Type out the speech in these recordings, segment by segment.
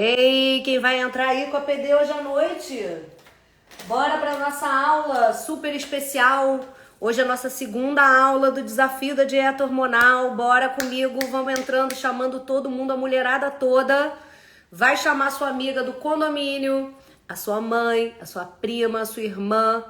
Ei, quem vai entrar aí com a PD hoje à noite? Bora para nossa aula super especial. Hoje é a nossa segunda aula do desafio da dieta hormonal. Bora comigo, vamos entrando, chamando todo mundo, a mulherada toda. Vai chamar sua amiga do condomínio, a sua mãe, a sua prima, a sua irmã,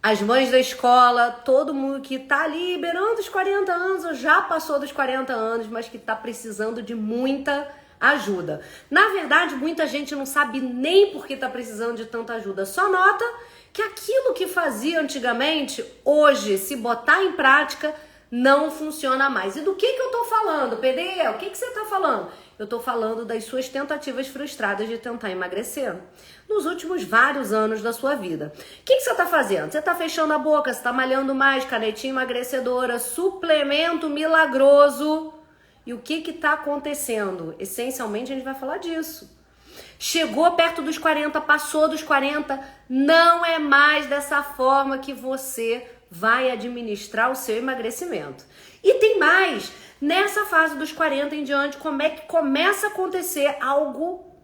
as mães da escola, todo mundo que tá ali beirando os 40 anos ou já passou dos 40 anos, mas que tá precisando de muita ajuda. Na verdade, muita gente não sabe nem por que tá precisando de tanta ajuda. Só nota que aquilo que fazia antigamente, hoje, se botar em prática, não funciona mais. E do que eu tô falando, PD? O que você tá falando? Eu tô falando das suas tentativas frustradas de tentar emagrecer nos últimos vários anos da sua vida. O que você tá fazendo? Você tá fechando a boca, você tá malhando mais, canetinha emagrecedora, suplemento milagroso. E o que tá acontecendo? Essencialmente, a gente vai falar disso. Chegou perto dos 40, passou dos 40, não é mais dessa forma que você vai administrar o seu emagrecimento. E tem mais, nessa fase dos 40 em diante, como é que começa a acontecer algo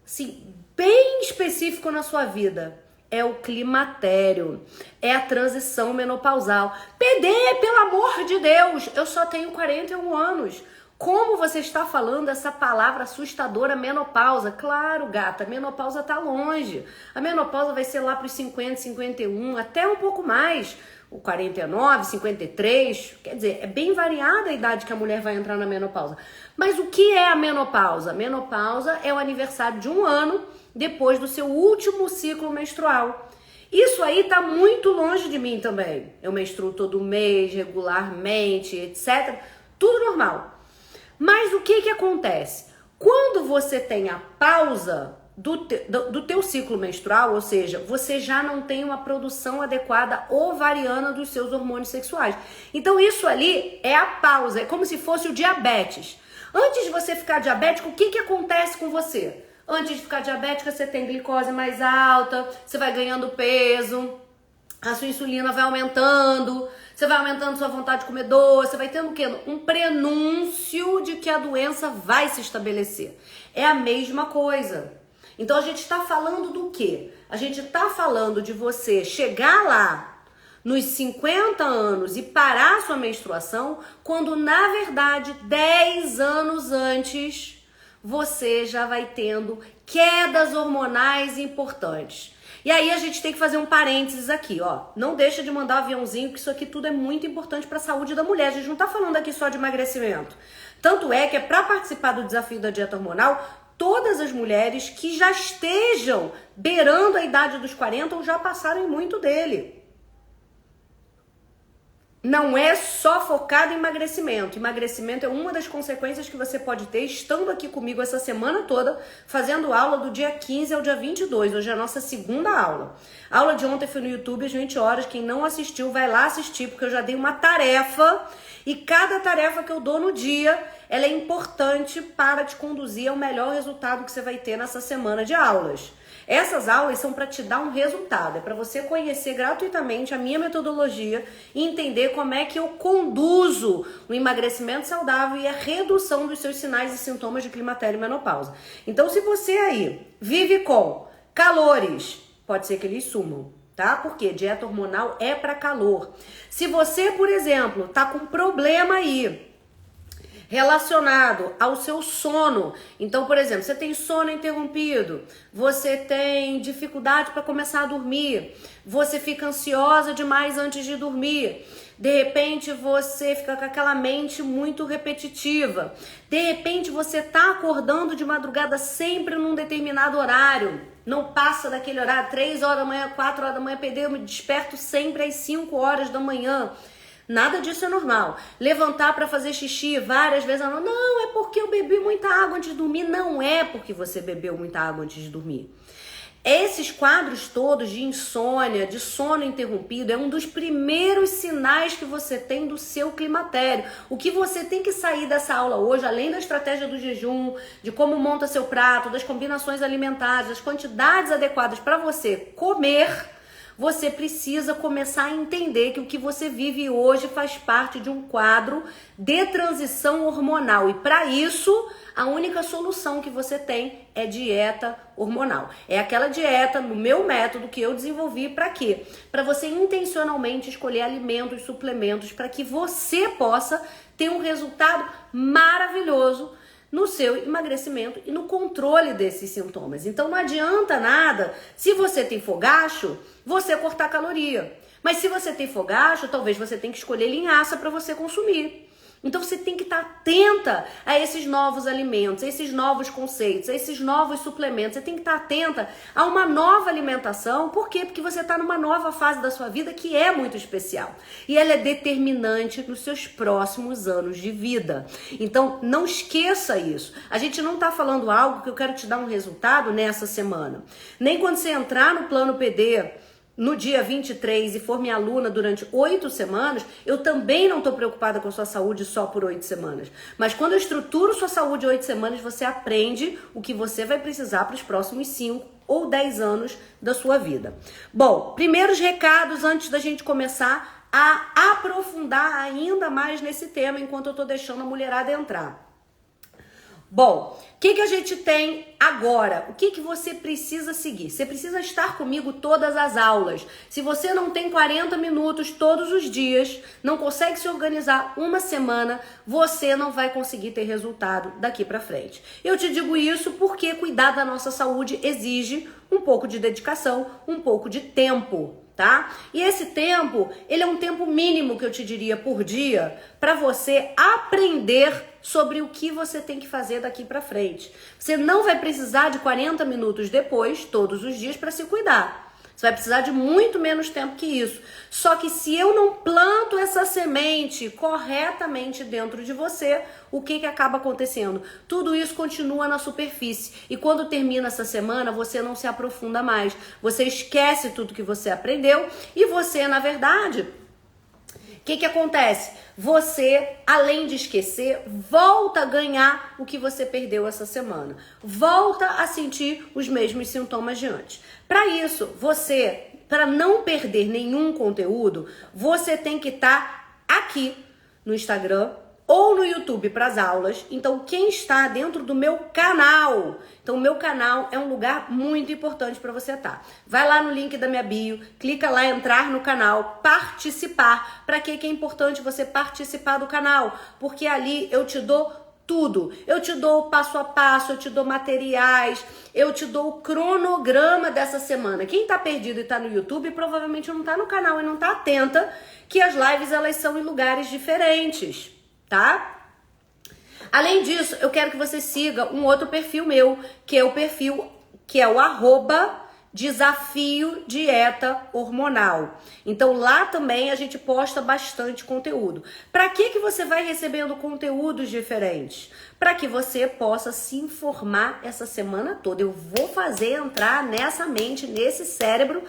assim, bem específico na sua vida? É o climatério, é a transição menopausal. PD, pelo amor de Deus, eu só tenho 41 anos. Como você está falando essa palavra assustadora, menopausa? Claro, gata, a menopausa tá longe. A menopausa vai ser lá para os 50, 51, até um pouco mais. O 49, 53, quer dizer, é bem variada a idade que a mulher vai entrar na menopausa. Mas o que é a menopausa? A menopausa é o aniversário de um ano depois do seu último ciclo menstrual. Isso aí tá muito longe de mim também. Eu menstruo todo mês, regularmente, etc. Tudo normal. Mas o que acontece? Quando você tem a pausa do teu ciclo menstrual, ou seja, você já não tem uma produção adequada ovariana dos seus hormônios sexuais. Então isso ali é a pausa, é como se fosse o diabetes. Antes de você ficar diabético, o que acontece com você? Antes de ficar diabética, você tem glicose mais alta, você vai ganhando peso, a sua insulina vai aumentando, você vai aumentando sua vontade de comer doce, você vai tendo o quê? Um prenúncio de que a doença vai se estabelecer. É a mesma coisa. Então a gente está falando do quê? A gente está falando de você chegar lá nos 50 anos e parar a sua menstruação, quando na verdade 10 anos antes você já vai tendo quedas hormonais importantes. E aí a gente tem que fazer um parênteses aqui, ó. Não deixa de mandar o aviãozinho, que isso aqui tudo é muito importante para a saúde da mulher. A gente não tá falando aqui só de emagrecimento. Tanto é que é para participar do desafio da dieta hormonal, todas as mulheres que já estejam beirando a idade dos 40 ou já passaram em muito dele. Não é só focado em emagrecimento. Emagrecimento é uma das consequências que você pode ter estando aqui comigo essa semana toda, fazendo aula do dia 15 ao dia 22. Hoje é a nossa segunda aula. A aula de ontem foi no YouTube às 20 horas. Quem não assistiu, vai lá assistir, porque eu já dei uma tarefa. E cada tarefa que eu dou no dia, ela é importante para te conduzir ao melhor resultado que você vai ter nessa semana de aulas. Essas aulas são para te dar um resultado, é para você conhecer gratuitamente a minha metodologia e entender como é que eu conduzo o emagrecimento saudável e a redução dos seus sinais e sintomas de climatério e menopausa. Então, se você aí vive com calores, pode ser que eles sumam, tá? Porque dieta hormonal é para calor. Se você, por exemplo, tá com problema aí relacionado ao seu sono. Então, por exemplo, você tem sono interrompido, você tem dificuldade para começar a dormir, você fica ansiosa demais antes de dormir, de repente você fica com aquela mente muito repetitiva, de repente você tá acordando de madrugada sempre num determinado horário, não passa daquele horário, 3 horas da manhã, 4 horas da manhã, eu me desperto sempre às 5 horas da manhã. Nada disso é normal. Levantar para fazer xixi várias vezes, não, é porque eu bebi muita água antes de dormir. Não é porque você bebeu muita água antes de dormir. Esses quadros todos de insônia, de sono interrompido, é um dos primeiros sinais que você tem do seu climatério. O que você tem que sair dessa aula hoje, além da estratégia do jejum, de como monta seu prato, das combinações alimentares, das quantidades adequadas para você comer, você precisa começar a entender que o que você vive hoje faz parte de um quadro de transição hormonal. E para isso, a única solução que você tem é dieta hormonal. É aquela dieta, no meu método, que eu desenvolvi para quê? Para você intencionalmente escolher alimentos, suplementos, para que você possa ter um resultado maravilhoso no seu emagrecimento e no controle desses sintomas. Então não adianta nada, se você tem fogacho, você cortar caloria. Mas se você tem fogacho, talvez você tenha que escolher linhaça para você consumir. Então você tem que estar atenta a esses novos alimentos, a esses novos conceitos, a esses novos suplementos. Você tem que estar atenta a uma nova alimentação. Por quê? Porque você está numa nova fase da sua vida que é muito especial. E ela é determinante nos seus próximos anos de vida. Então não esqueça isso. A gente não está falando algo que eu quero te dar um resultado nessa semana. Nem quando você entrar no plano PD no dia 23 e for minha aluna durante 8 semanas, eu também não estou preocupada com a sua saúde só por 8 semanas. Mas quando eu estruturo sua saúde 8 semanas, você aprende o que você vai precisar para os próximos 5 ou 10 anos da sua vida. Bom, primeiros recados antes da gente começar a aprofundar ainda mais nesse tema, enquanto eu estou deixando a mulherada entrar. Bom, o que a gente tem agora? O que você precisa seguir? Você precisa estar comigo todas as aulas. Se você não tem 40 minutos todos os dias, não consegue se organizar uma semana, você não vai conseguir ter resultado daqui pra frente. Eu te digo isso porque cuidar da nossa saúde exige um pouco de dedicação, um pouco de tempo, tá? E esse tempo, ele é um tempo mínimo que eu te diria por dia para você aprender sobre o que você tem que fazer daqui para frente. Você não vai precisar de 40 minutos depois, todos os dias, para se cuidar. Você vai precisar de muito menos tempo que isso. Só que se eu não planto essa semente corretamente dentro de você, o que acaba acontecendo? Tudo isso continua na superfície. E quando termina essa semana, você não se aprofunda mais. Você esquece tudo que você aprendeu e você, na verdade, o que acontece? Você, além de esquecer, volta a ganhar o que você perdeu essa semana. Volta a sentir os mesmos sintomas de antes. Para isso, para não perder nenhum conteúdo, você tem que estar aqui no Instagram ou no YouTube para as aulas. Então, quem está dentro do meu canal, então o meu canal é um lugar muito importante para você estar. Vai lá no link da minha bio, clica lá, entrar no canal, participar. Para que é importante você participar do canal? Porque ali eu te dou tudo. Eu te dou o passo a passo, eu te dou materiais, eu te dou o cronograma dessa semana. Quem tá perdido e tá no YouTube provavelmente não tá no canal e não tá atenta que as lives elas são em lugares diferentes, tá? Além disso, eu quero que você siga um outro perfil meu, que é o perfil, que é o @Desafio Dieta Hormonal. Então lá também a gente posta bastante conteúdo. Para que você vai recebendo conteúdos diferentes? Para que você possa se informar essa semana toda. Eu vou fazer entrar nessa mente, nesse cérebro,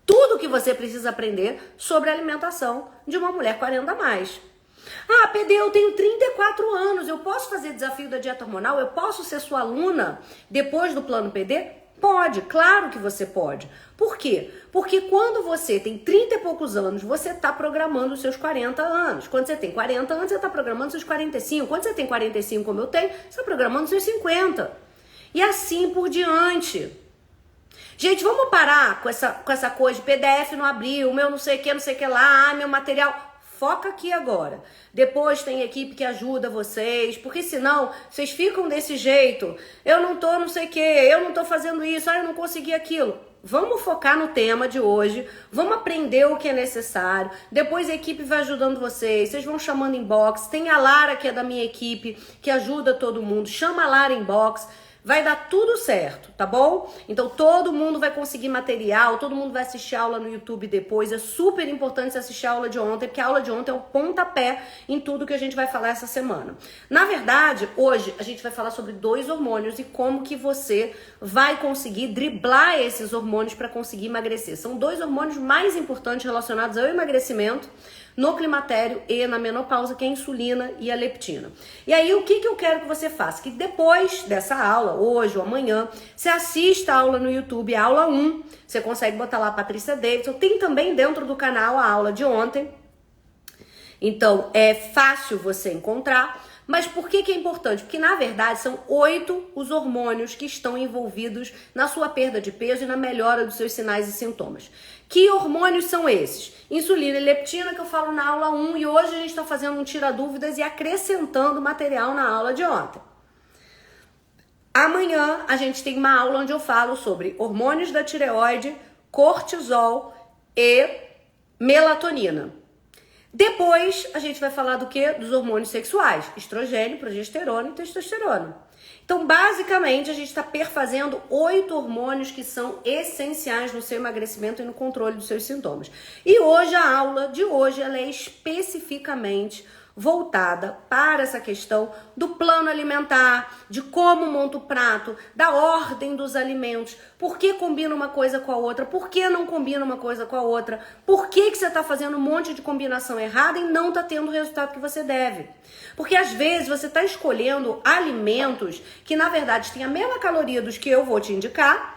tudo que você precisa aprender sobre a alimentação de uma mulher 40 a mais. Ah, PD, eu tenho 34 anos, eu posso fazer desafio da dieta hormonal? Eu posso ser sua aluna depois do plano PD? Pode, claro que você pode. Por quê? Porque quando você tem 30 e poucos anos, você está programando os seus 40 anos. Quando você tem 40 anos, você está programando os seus 45. Quando você tem 45, como eu tenho, você está programando os seus 50. E assim por diante. Gente, vamos parar com essa coisa de PDF não abriu, meu não sei o que lá, meu material. Foca aqui agora. Depois tem equipe que ajuda vocês, porque senão vocês ficam desse jeito. Eu não tô não sei o que, eu não tô fazendo isso, eu não consegui aquilo. Vamos focar no tema de hoje, vamos aprender o que é necessário. Depois a equipe vai ajudando vocês vão chamando inbox. Tem a Lara, que é da minha equipe, que ajuda todo mundo. Chama a Lara inbox. Vai dar tudo certo, tá bom? Então todo mundo vai conseguir material, todo mundo vai assistir a aula no YouTube depois. É super importante você assistir a aula de ontem, porque a aula de ontem é o pontapé em tudo que a gente vai falar essa semana. Na verdade, hoje a gente vai falar sobre 2 hormônios e como que você vai conseguir driblar esses hormônios para conseguir emagrecer. São 2 hormônios mais importantes relacionados ao emagrecimento no climatério e na menopausa, que é a insulina e a leptina. E aí, o que eu quero que você faça? Que depois dessa aula, hoje ou amanhã, você assista a aula no YouTube, a aula 1. Você consegue botar lá a Patrícia Davidson. Tem também dentro do canal a aula de ontem. Então, é fácil você encontrar. Mas por que é importante? Porque, na verdade, são 8 os hormônios que estão envolvidos na sua perda de peso e na melhora dos seus sinais e sintomas. Que hormônios são esses? Insulina e leptina, que eu falo na aula 1, e hoje a gente está fazendo um tira-dúvidas e acrescentando material na aula de ontem. Amanhã a gente tem uma aula onde eu falo sobre hormônios da tireoide, cortisol e melatonina. Depois, a gente vai falar do quê? Dos hormônios sexuais, estrogênio, progesterona e testosterona. Então, basicamente, a gente está perfazendo 8 hormônios que são essenciais no seu emagrecimento e no controle dos seus sintomas. E hoje, a aula de hoje, ela é especificamente voltada para essa questão do plano alimentar, de como monta o prato, da ordem dos alimentos, por que combina uma coisa com a outra, por que não combina uma coisa com a outra, por que você está fazendo um monte de combinação errada e não está tendo o resultado que você deve. Porque às vezes você está escolhendo alimentos que na verdade têm a mesma caloria dos que eu vou te indicar,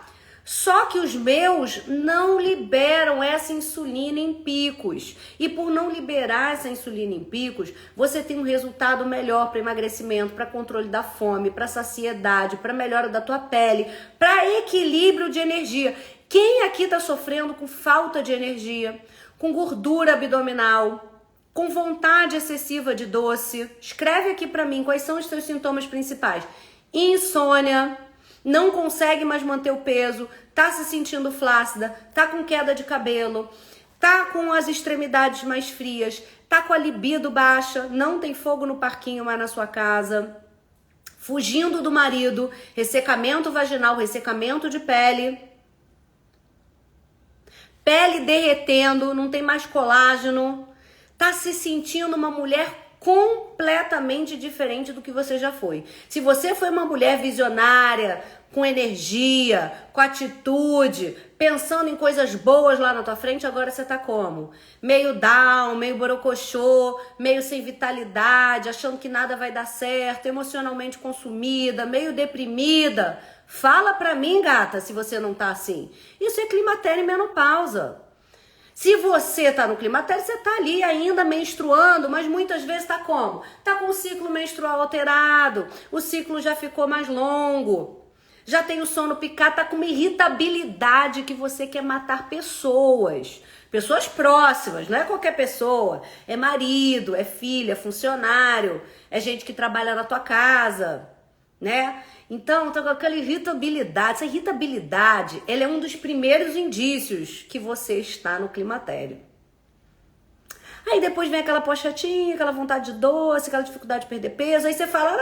só que os meus não liberam essa insulina em picos. E por não liberar essa insulina em picos, você tem um resultado melhor para emagrecimento, para controle da fome, para saciedade, para melhora da tua pele, para equilíbrio de energia. Quem aqui está sofrendo com falta de energia, com gordura abdominal, com vontade excessiva de doce? Escreve aqui para mim quais são os seus sintomas principais. Insônia, não consegue mais manter o peso, tá se sentindo flácida, tá com queda de cabelo, tá com as extremidades mais frias, tá com a libido baixa, não tem fogo no parquinho mais na sua casa, fugindo do marido, ressecamento vaginal, ressecamento de pele, pele derretendo, não tem mais colágeno, tá se sentindo uma mulher completamente diferente do que você já foi. Se você foi uma mulher visionária, com energia, com atitude, pensando em coisas boas lá na tua frente, agora você tá como? Meio down, meio borocochô, meio sem vitalidade, achando que nada vai dar certo, emocionalmente consumida, meio deprimida. Fala pra mim, gata, se você não tá assim. Isso é climatério e menopausa. Se você tá no climatério, você tá ali ainda menstruando, mas muitas vezes tá como? Tá com o ciclo menstrual alterado, o ciclo já ficou mais longo, já tem o sono picado, tá com uma irritabilidade que você quer matar pessoas. Pessoas próximas, não é qualquer pessoa. É marido, é filha, é funcionário, é gente que trabalha na tua casa, né? Então, tá com aquela irritabilidade. Essa irritabilidade, ela é um dos primeiros indícios que você está no climatério. Aí depois vem aquela pochetinha, aquela vontade de doce, aquela dificuldade de perder peso. Aí você fala,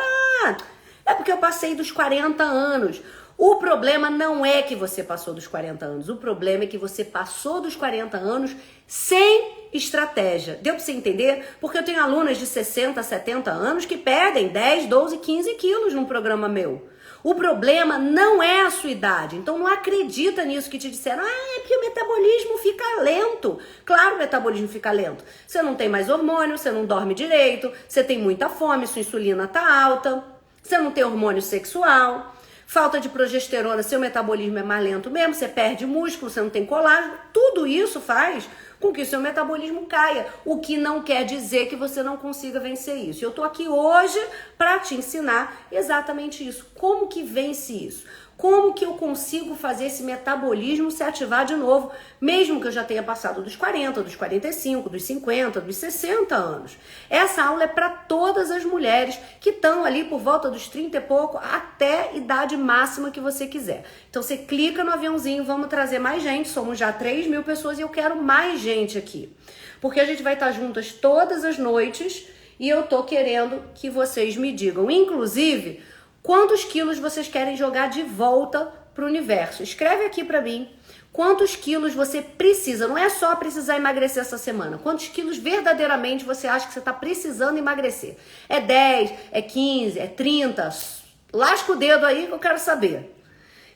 é porque eu passei dos 40 anos. O problema não é que você passou dos 40 anos. O problema é que você passou dos 40 anos sem estratégia. Deu pra você entender? Porque eu tenho alunas de 60, 70 anos que perdem 10, 12, 15 quilos num programa meu. O problema não é a sua idade. Então não acredita nisso que te disseram. É porque o metabolismo fica lento. Claro, o metabolismo fica lento. Você não tem mais hormônio, você não dorme direito, você tem muita fome, sua insulina tá alta, você não tem hormônio sexual, falta de progesterona, seu metabolismo é mais lento mesmo, você perde músculo, você não tem colágeno. Tudo isso faz com que o seu metabolismo caia, o que não quer dizer que você não consiga vencer isso. Eu tô aqui hoje para te ensinar exatamente isso. Como que vence isso? Como que eu consigo fazer esse metabolismo se ativar de novo, mesmo que eu já tenha passado dos 40, dos 45, dos 50, dos 60 anos? Essa aula é para todas as mulheres que estão ali por volta dos 30 e pouco até a idade máxima que você quiser. Então você clica no aviãozinho, vamos trazer mais gente, somos já 3.000 pessoas e eu quero mais gente aqui. Porque a gente vai estar juntas todas as noites e eu tô querendo que vocês me digam, inclusive, quantos quilos vocês querem jogar de volta pro universo? Escreve aqui pra mim quantos quilos você precisa. Não é só precisar emagrecer essa semana. Quantos quilos verdadeiramente você acha que você tá precisando emagrecer? É 10, é 15, é 30? Lasca o dedo aí que eu quero saber.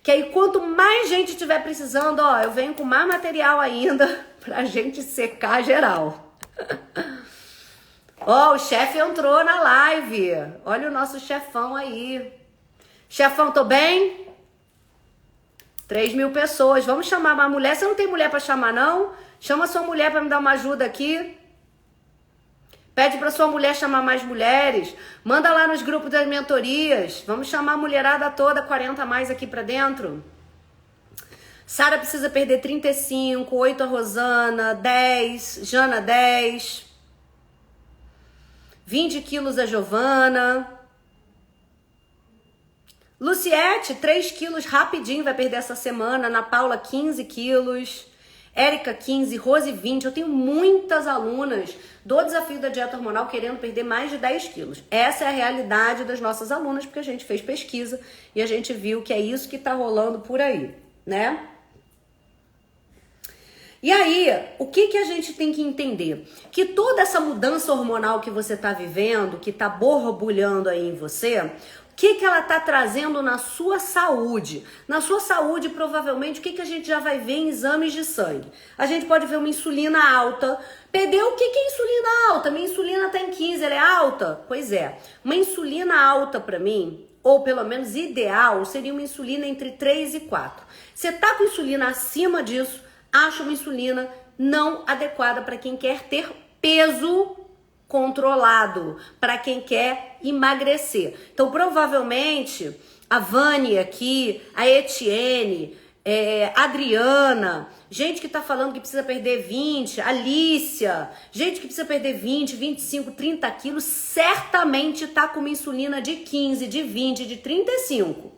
Que aí quanto mais gente tiver precisando, ó, eu venho com mais material ainda pra gente secar geral. Ó, o chefe entrou na live. Olha o nosso chefão aí. Chefão, tô bem? 3.000 pessoas. Vamos chamar uma mulher. Você não tem mulher pra chamar, não? Chama sua mulher pra me dar uma ajuda aqui. Pede pra sua mulher chamar mais mulheres. Manda lá nos grupos das mentorias. Vamos chamar a mulherada toda, 40 a mais aqui pra dentro. Sara precisa perder 35, 8 a Rosana, 10, Jana 10, 20 quilos a Giovana. Luciete, 3 quilos rapidinho, vai perder essa semana. Ana Paula, 15 quilos. Érica, 15. Rose, 20. Eu tenho muitas alunas do desafio da dieta hormonal querendo perder mais de 10 quilos. Essa é a realidade das nossas alunas, porque a gente fez pesquisa e a gente viu que é isso que tá rolando por aí, né? E aí, o que a gente tem que entender? Que toda essa mudança hormonal que você tá vivendo, que tá borbulhando aí em você, o que ela tá trazendo na sua saúde? Na sua saúde, provavelmente, o que a gente já vai ver em exames de sangue? A gente pode ver uma insulina alta. Pedro, o que é insulina alta? Minha insulina tá em 15, ela é alta? Pois é, uma insulina alta pra mim, ou pelo menos ideal, seria uma insulina entre 3 e 4. Você tá com insulina acima disso, acha uma insulina não adequada para quem quer ter peso controlado, para quem quer emagrecer. Então, provavelmente, a Vânia aqui, a Etienne, a Adriana, gente que tá falando que precisa perder 20, Alícia, gente que precisa perder 20, 25, 30 quilos, certamente tá com uma insulina de 15, de 20, de 35.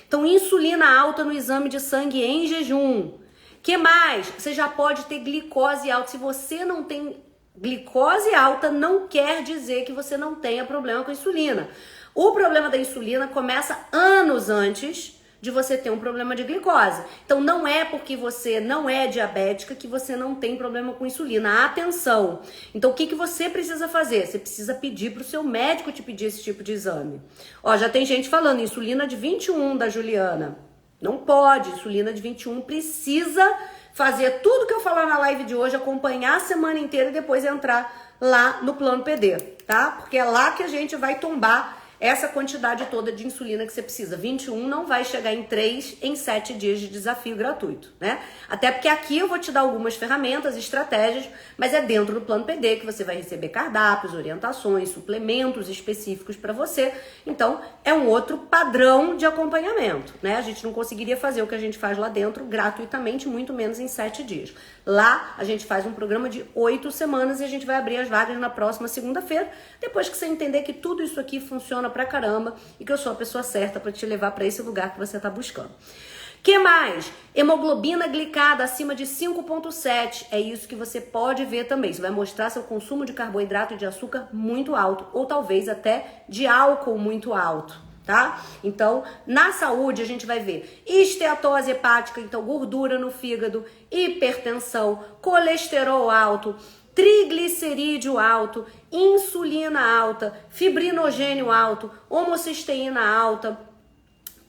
Então, insulina alta no exame de sangue em jejum. Que mais? Você já pode ter glicose alta. Se você não tem glicose alta, não quer dizer que você não tenha problema com a insulina. O problema da insulina começa anos antes de você ter um problema de glicose. Então não é porque você não é diabética que você não tem problema com insulina. Atenção! Então o que você precisa fazer? Você precisa pedir para o seu médico te pedir esse tipo de exame. Ó, já tem gente falando insulina de 21 da Juliana. Não pode, insulina de 21 precisa fazer tudo que eu falar na live de hoje, acompanhar a semana inteira e depois entrar lá no plano PD, tá? Porque é lá que a gente vai tombar essa quantidade toda de insulina que você precisa. 21 não vai chegar em 3 em 7 dias de desafio gratuito, né? Até porque aqui eu vou te dar algumas ferramentas, estratégias, mas é dentro do plano PD que você vai receber cardápios, orientações, suplementos específicos para você. Então, é um outro padrão de acompanhamento, né? A gente não conseguiria fazer o que a gente faz lá dentro gratuitamente, muito menos em 7 dias. Lá, a gente faz um programa de 8 semanas e a gente vai abrir as vagas na próxima segunda-feira, depois que você entender que tudo isso aqui funciona pra caramba e que eu sou a pessoa certa para te levar para esse lugar que você tá buscando. Que mais? Hemoglobina glicada acima de 5,7. É isso que você pode ver também. Isso vai mostrar seu consumo de carboidrato e de açúcar muito alto, ou talvez até de álcool muito alto, tá? Então, na saúde a gente vai ver esteatose hepática, então gordura no fígado, hipertensão, colesterol alto, triglicerídeo alto, insulina alta, fibrinogênio alto, homocisteína alta,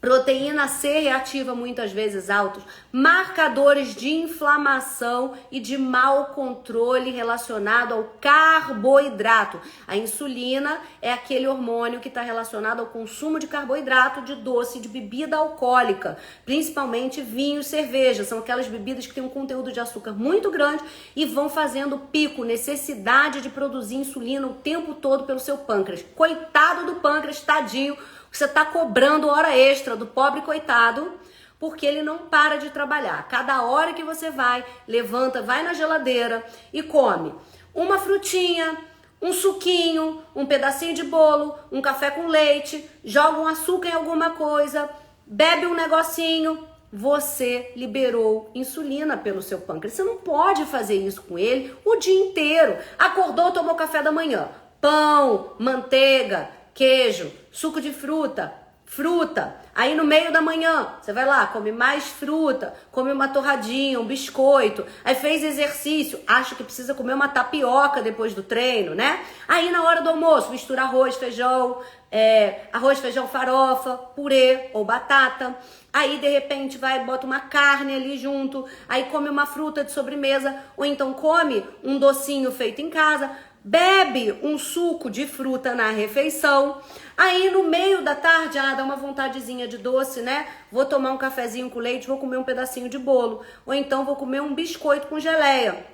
proteína C reativa muitas vezes altos, marcadores de inflamação e de mau controle relacionado ao carboidrato. A insulina é aquele hormônio que está relacionado ao consumo de carboidrato, de doce, de bebida alcoólica, principalmente vinho e cerveja. São aquelas bebidas que têm um conteúdo de açúcar muito grande e vão fazendo pico, necessidade de produzir insulina o tempo todo pelo seu pâncreas. Coitado do pâncreas, tadinho. Você está cobrando hora extra do pobre coitado, porque ele não para de trabalhar. Cada hora que você vai, levanta, vai na geladeira e come uma frutinha, um suquinho, um pedacinho de bolo, um café com leite, joga um açúcar em alguma coisa, bebe um negocinho, você liberou insulina pelo seu pâncreas. Você não pode fazer isso com ele o dia inteiro. Acordou, tomou café da manhã, pão, manteiga, queijo, suco de fruta, Fruta. Aí no meio da manhã, você vai lá, come mais fruta, come uma torradinha, um biscoito. Aí fez exercício, acha que precisa comer uma tapioca depois do treino, né? Aí na hora do almoço, mistura arroz, feijão, farofa, purê ou batata. Aí de repente vai, bota uma carne ali junto. Aí come uma fruta de sobremesa. Ou então come um docinho feito em casa. Bebe um suco de fruta na refeição. Aí no meio da tarde, dá uma vontadezinha de doce, né? Vou tomar um cafezinho com leite, vou comer um pedacinho de bolo. Ou então vou comer um biscoito com geleia.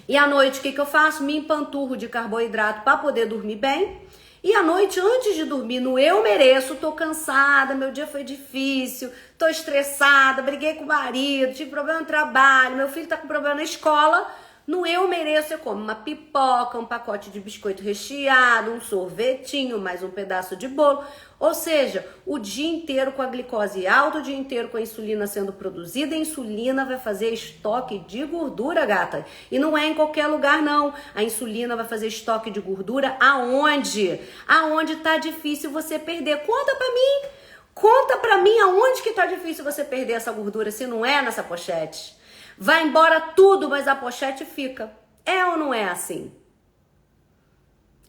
E à noite, o que eu faço? Me empanturro de carboidrato para poder dormir bem. E à noite, antes de dormir, no eu mereço, tô cansada, meu dia foi difícil, tô estressada, briguei com o marido, tive problema no trabalho, meu filho tá com problema na escola. No eu mereço, eu como uma pipoca, um pacote de biscoito recheado, um sorvetinho, mais um pedaço de bolo. Ou seja, o dia inteiro com a glicose alta, o dia inteiro com a insulina sendo produzida. A insulina vai fazer estoque de gordura, gata. E não é em qualquer lugar, não. A insulina vai fazer estoque de gordura aonde? Aonde tá difícil você perder. Conta pra mim. Conta pra mim aonde que tá difícil você perder essa gordura, se não é nessa pochete. Vai embora tudo, mas a pochete fica. É ou não é assim?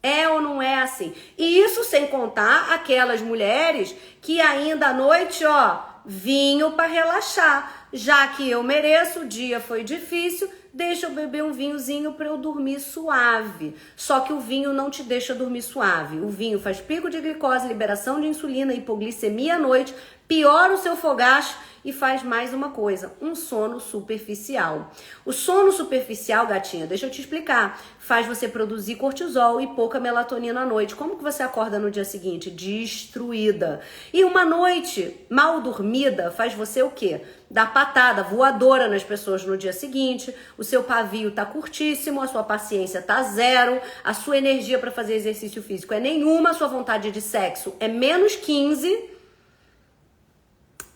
É ou não é assim? E isso sem contar aquelas mulheres que ainda à noite, vinho para relaxar. Já que eu mereço, o dia foi difícil, deixa eu beber um vinhozinho para eu dormir suave. Só que o vinho não te deixa dormir suave. O vinho faz pico de glicose, liberação de insulina, hipoglicemia à noite, piora o seu fogacho e faz mais uma coisa, um sono superficial. O sono superficial, gatinha, deixa eu te explicar, faz você produzir cortisol e pouca melatonina à noite. Como que você acorda no dia seguinte? Destruída. E uma noite mal dormida faz você o quê? Dar patada voadora nas pessoas no dia seguinte, o seu pavio tá curtíssimo, a sua paciência tá zero, a sua energia para fazer exercício físico é nenhuma, a sua vontade de sexo é menos 15.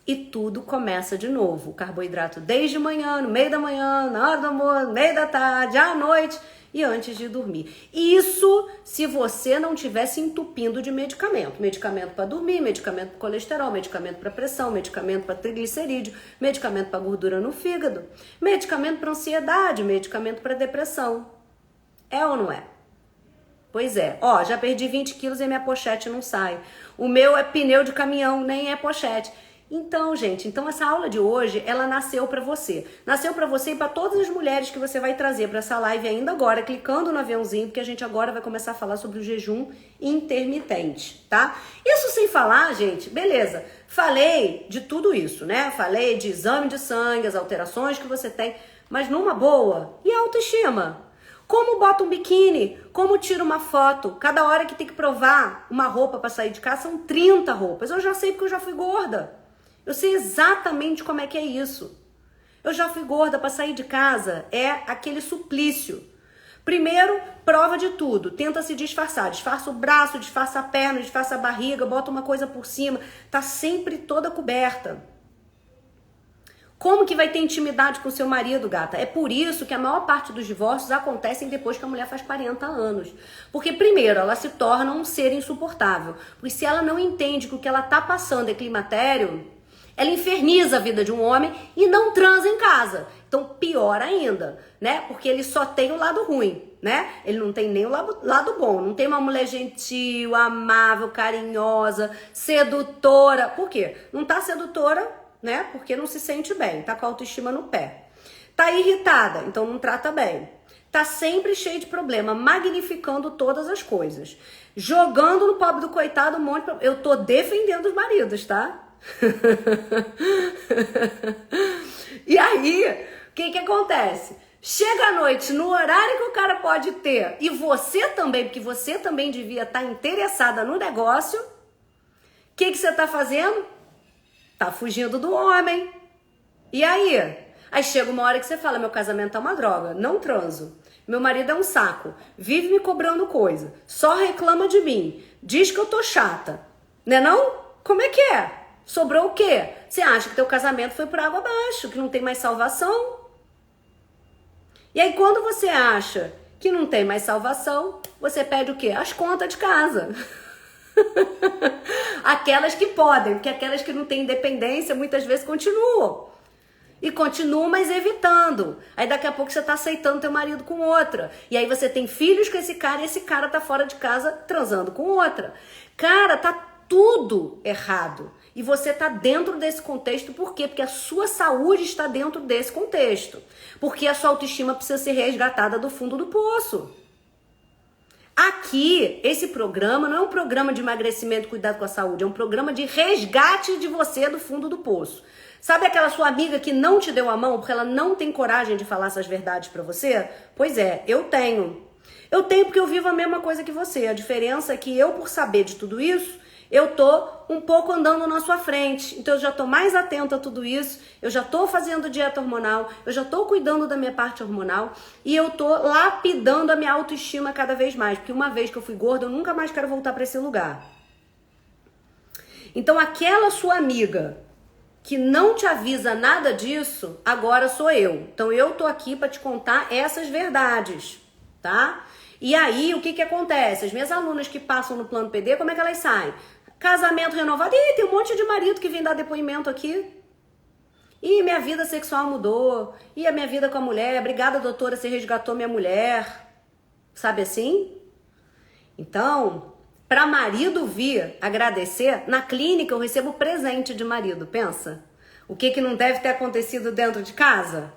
E tudo começa de novo. Carboidrato desde manhã, no meio da manhã, na hora do almoço, no meio da tarde, à noite e antes de dormir. Isso se você não estiver se entupindo de medicamento. Medicamento para dormir, medicamento para colesterol, medicamento para pressão, medicamento para triglicerídeo, medicamento para gordura no fígado, medicamento para ansiedade, medicamento para depressão. É ou não é? Pois é. Já perdi 20 quilos e minha pochete não sai. O meu é pneu de caminhão, nem é pochete. Então, gente, essa aula de hoje, ela nasceu pra você. Nasceu pra você e pra todas as mulheres que você vai trazer pra essa live ainda agora, clicando no aviãozinho, porque a gente agora vai começar a falar sobre o jejum intermitente, tá? Isso sem falar, gente, beleza. Falei de tudo isso, né? Falei de exame de sangue, as alterações que você tem, mas numa boa, e a autoestima? Como bota um biquíni? Como tira uma foto? Cada hora que tem que provar uma roupa pra sair de casa, são 30 roupas. Eu já sei porque eu já fui gorda. Eu sei exatamente como é que é isso. Eu já fui gorda, para sair de casa é aquele suplício. Primeiro, prova de tudo, tenta se disfarçar. Disfarça o braço, disfarça a perna, disfarça a barriga, bota uma coisa por cima. Tá sempre toda coberta. Como que vai ter intimidade com seu marido, gata? É por isso que a maior parte dos divórcios acontecem depois que a mulher faz 40 anos. Porque primeiro, ela se torna um ser insuportável. Porque se ela não entende que o que ela tá passando é climatério, ela inferniza a vida de um homem e não transa em casa. Então, pior ainda, né? Porque ele só tem o lado ruim, né? Ele não tem nem o lado bom. Não tem uma mulher gentil, amável, carinhosa, sedutora. Por quê? Não tá sedutora, né? Porque não se sente bem. Tá com a autoestima no pé. Tá irritada, então não trata bem. Tá sempre cheio de problema, magnificando todas as coisas. Jogando no pobre do coitado um monte de problema. Eu tô defendendo os maridos, tá? E aí, o que acontece? Chega à noite, no horário que o cara pode ter, e você também, porque você também devia estar interessada no negócio, o que você tá fazendo? Tá fugindo do homem. E aí? Aí chega uma hora que você fala, meu casamento é uma droga, não transo. Meu marido é um saco, vive me cobrando coisa, só reclama de mim, diz que eu tô chata. Né não? Como é que é? Sobrou o quê? Você acha que teu casamento foi por água abaixo, que não tem mais salvação? E aí quando você acha que não tem mais salvação, você pede o quê? As contas de casa. Aquelas que podem, porque aquelas que não têm independência muitas vezes continuam. E continuam, mas evitando. Aí daqui a pouco você tá aceitando teu marido com outra. E aí você tem filhos com esse cara e esse cara tá fora de casa transando com outra. Cara, tá tudo errado. E você tá dentro desse contexto, por quê? Porque a sua saúde está dentro desse contexto. Porque a sua autoestima precisa ser resgatada do fundo do poço. Aqui, esse programa não é um programa de emagrecimento e cuidado com a saúde, é um programa de resgate de você do fundo do poço. Sabe aquela sua amiga que não te deu a mão porque ela não tem coragem de falar essas verdades pra você? Pois é, eu tenho. Eu tenho porque eu vivo a mesma coisa que você. A diferença é que eu, por saber de tudo isso, eu tô um pouco andando na sua frente. Então eu já tô mais atenta a tudo isso, eu já tô fazendo dieta hormonal, eu já tô cuidando da minha parte hormonal e eu tô lapidando a minha autoestima cada vez mais. Porque uma vez que eu fui gorda, eu nunca mais quero voltar pra esse lugar. Então aquela sua amiga que não te avisa nada disso, agora sou eu. Então eu tô aqui pra te contar essas verdades, tá? E aí, o que que acontece? As minhas alunas que passam no plano PD, como é que elas saem? Casamento renovado. Ih, tem um monte de marido que vem dar depoimento aqui. Ih, minha vida sexual mudou. Ih, a minha vida com a mulher. Obrigada, doutora, você resgatou minha mulher. Sabe assim? Então, para marido vir agradecer, na clínica eu recebo presente de marido, pensa. O que não deve ter acontecido dentro de casa?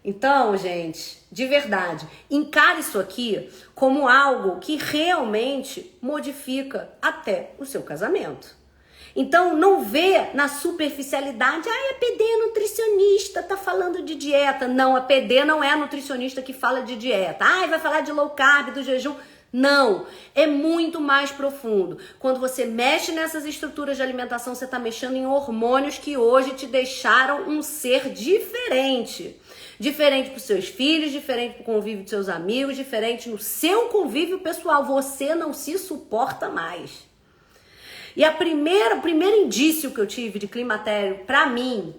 Então, gente, de verdade, encare isso aqui como algo que realmente modifica até o seu casamento. Então, não vê na superficialidade, a PD é nutricionista, tá falando de dieta. Não, a PD não é a nutricionista que fala de dieta. Vai falar de low carb, do jejum. Não, é muito mais profundo. Quando você mexe nessas estruturas de alimentação, você está mexendo em hormônios que hoje te deixaram um ser diferente. Diferente para os seus filhos, diferente para o convívio dos seus amigos, diferente no seu convívio pessoal. Você não se suporta mais. E o primeiro indício que eu tive de climatério, para mim,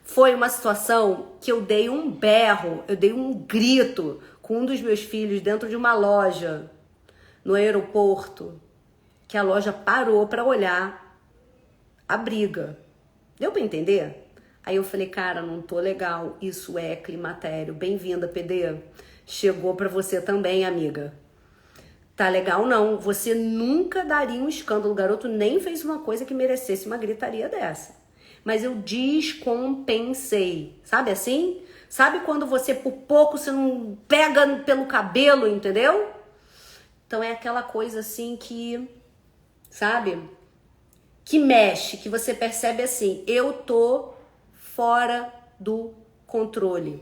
foi uma situação que eu dei um berro, eu dei um grito com um dos meus filhos dentro de uma loja no aeroporto, que a loja parou para olhar a briga. Deu para entender? Aí eu falei, cara, não tô legal, isso é climatério. Bem-vinda, PD. Chegou para você também, amiga. Tá legal não, você nunca daria um escândalo, o garoto nem fez uma coisa que merecesse uma gritaria dessa. Mas eu descompensei, sabe assim? Sabe quando você por pouco você não pega pelo cabelo, entendeu? Então é aquela coisa assim que, sabe? Que mexe, que você percebe assim, eu tô fora do controle.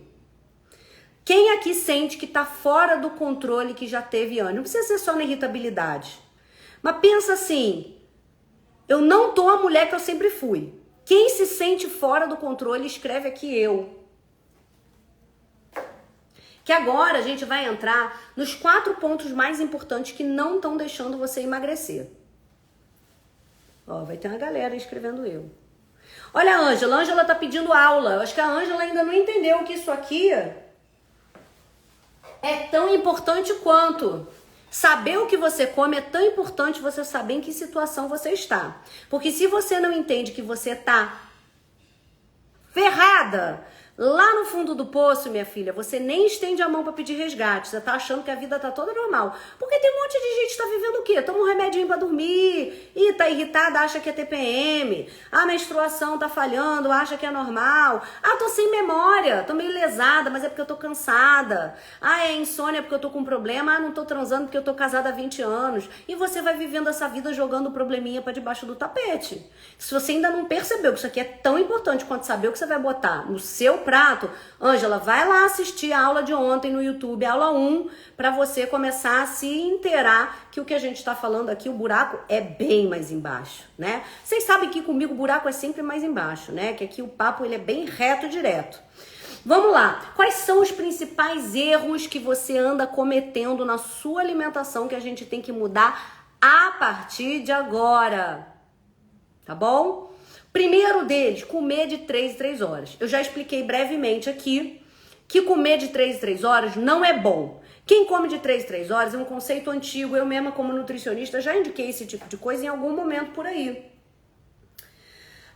Quem aqui sente que tá fora do controle, que já teve antes? Não precisa ser só na irritabilidade. Mas pensa assim, eu não tô a mulher que eu sempre fui. Quem se sente fora do controle, escreve aqui eu. Que agora a gente vai entrar nos 4 pontos mais importantes que não estão deixando você emagrecer. Ó, vai ter uma galera escrevendo eu. Olha a Ângela. A Ângela tá pedindo aula. Eu acho que a Ângela ainda não entendeu que isso aqui é tão importante quanto. Saber o que você come é tão importante você saber em que situação você está. Porque se você não entende que você tá ferrada, lá no fundo do poço, minha filha, você nem estende a mão pra pedir resgate. Você tá achando que a vida tá toda normal. Porque tem um monte de gente que tá vivendo o quê? Toma um remedinho pra dormir, e tá irritada, acha que é TPM. A menstruação tá falhando, acha que é normal. Tô sem memória, tô meio lesada, mas é porque eu tô cansada. É insônia porque eu tô com um problema. Não tô transando porque eu tô casada há 20 anos. E você vai vivendo essa vida jogando probleminha pra debaixo do tapete. Se você ainda não percebeu que isso aqui é tão importante quanto saber o que você vai botar no seu prato, Ângela, vai lá assistir a aula de ontem no YouTube, aula 1, para você começar a se inteirar que o que a gente está falando aqui, o buraco é bem mais embaixo, né? Vocês sabem que comigo o buraco é sempre mais embaixo, né? Que aqui o papo ele é bem reto e direto. Vamos lá, quais são os principais erros que você anda cometendo na sua alimentação que a gente tem que mudar a partir de agora? Tá bom? Primeiro deles, comer de 3 em 3 horas. Eu já expliquei brevemente aqui que comer de 3 em 3 horas não é bom. Quem come de 3 em 3 horas é um conceito antigo, eu mesma como nutricionista já indiquei esse tipo de coisa em algum momento por aí.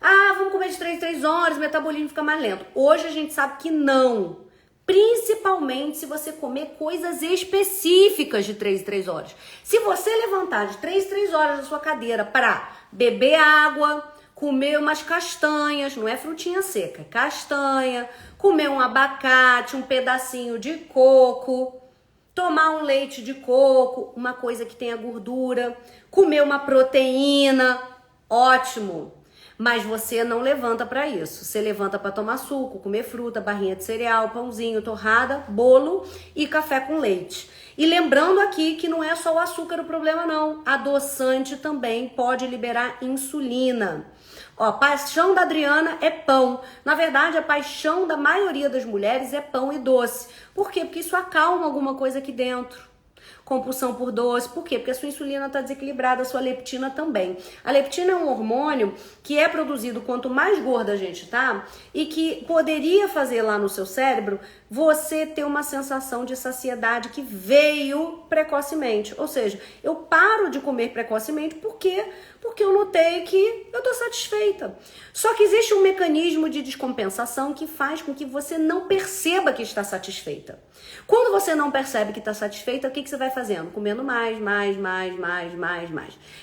Ah, vamos comer de 3 em 3 horas, o metabolismo fica mais lento. Hoje a gente sabe que não. Principalmente se você comer coisas específicas de 3 em 3 horas. Se você levantar de 3 em 3 horas da sua cadeira para beber água, comer umas castanhas, não é frutinha seca, é castanha, comer um abacate, um pedacinho de coco, tomar um leite de coco, uma coisa que tenha gordura, comer uma proteína, ótimo. Mas você não levanta para isso. Você levanta para tomar suco, comer fruta, barrinha de cereal, pãozinho, torrada, bolo e café com leite. E lembrando aqui que não é só o açúcar o problema não. Adoçante também pode liberar insulina. Ó, a paixão da Adriana é pão. Na verdade, a paixão da maioria das mulheres é pão e doce. Por quê? Porque isso acalma alguma coisa aqui dentro. Compulsão por doce, por quê? Porque a sua insulina está desequilibrada, a sua leptina também. A leptina é um hormônio que é produzido quanto mais gorda a gente tá e que poderia fazer lá no seu cérebro você ter uma sensação de saciedade que veio precocemente. Ou seja, eu paro de comer precocemente porque eu notei que eu tô satisfeita. Só que existe um mecanismo de descompensação que faz com que você não perceba que está satisfeita. Quando você não percebe que está satisfeita, o que você vai fazendo? Comendo mais.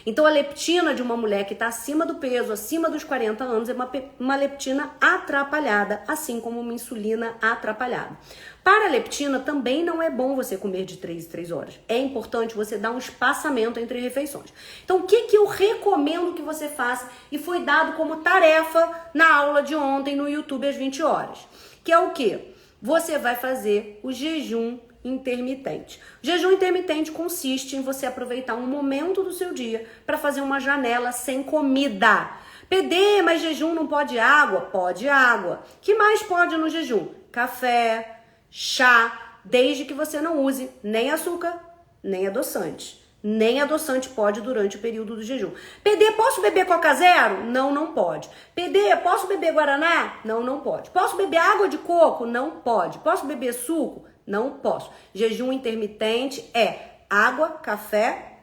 Então a leptina de uma mulher que está acima do peso, acima dos 40 anos, é uma leptina atrapalhada, assim como uma insulina atrapalhada. Para a leptina também não é bom você comer de 3 em 3 horas. É importante você dar um espaçamento entre refeições. Então o que eu recomendo que você faça e foi dado como tarefa na aula de ontem no YouTube às 20 horas? Que é o quê? Você vai fazer o jejum intermitente. O jejum intermitente consiste em você aproveitar um momento do seu dia para fazer uma janela sem comida. PD, mas jejum não pode água? Pode água. O que mais pode no jejum? Café, chá, desde que você não use nem açúcar, nem adoçante. Nem adoçante pode durante o período do jejum. PD, posso beber Coca Zero? Não, não pode. PD, posso beber Guaraná? Não, não pode. Posso beber água de coco? Não pode. Posso beber suco? Não posso. Jejum intermitente é água, café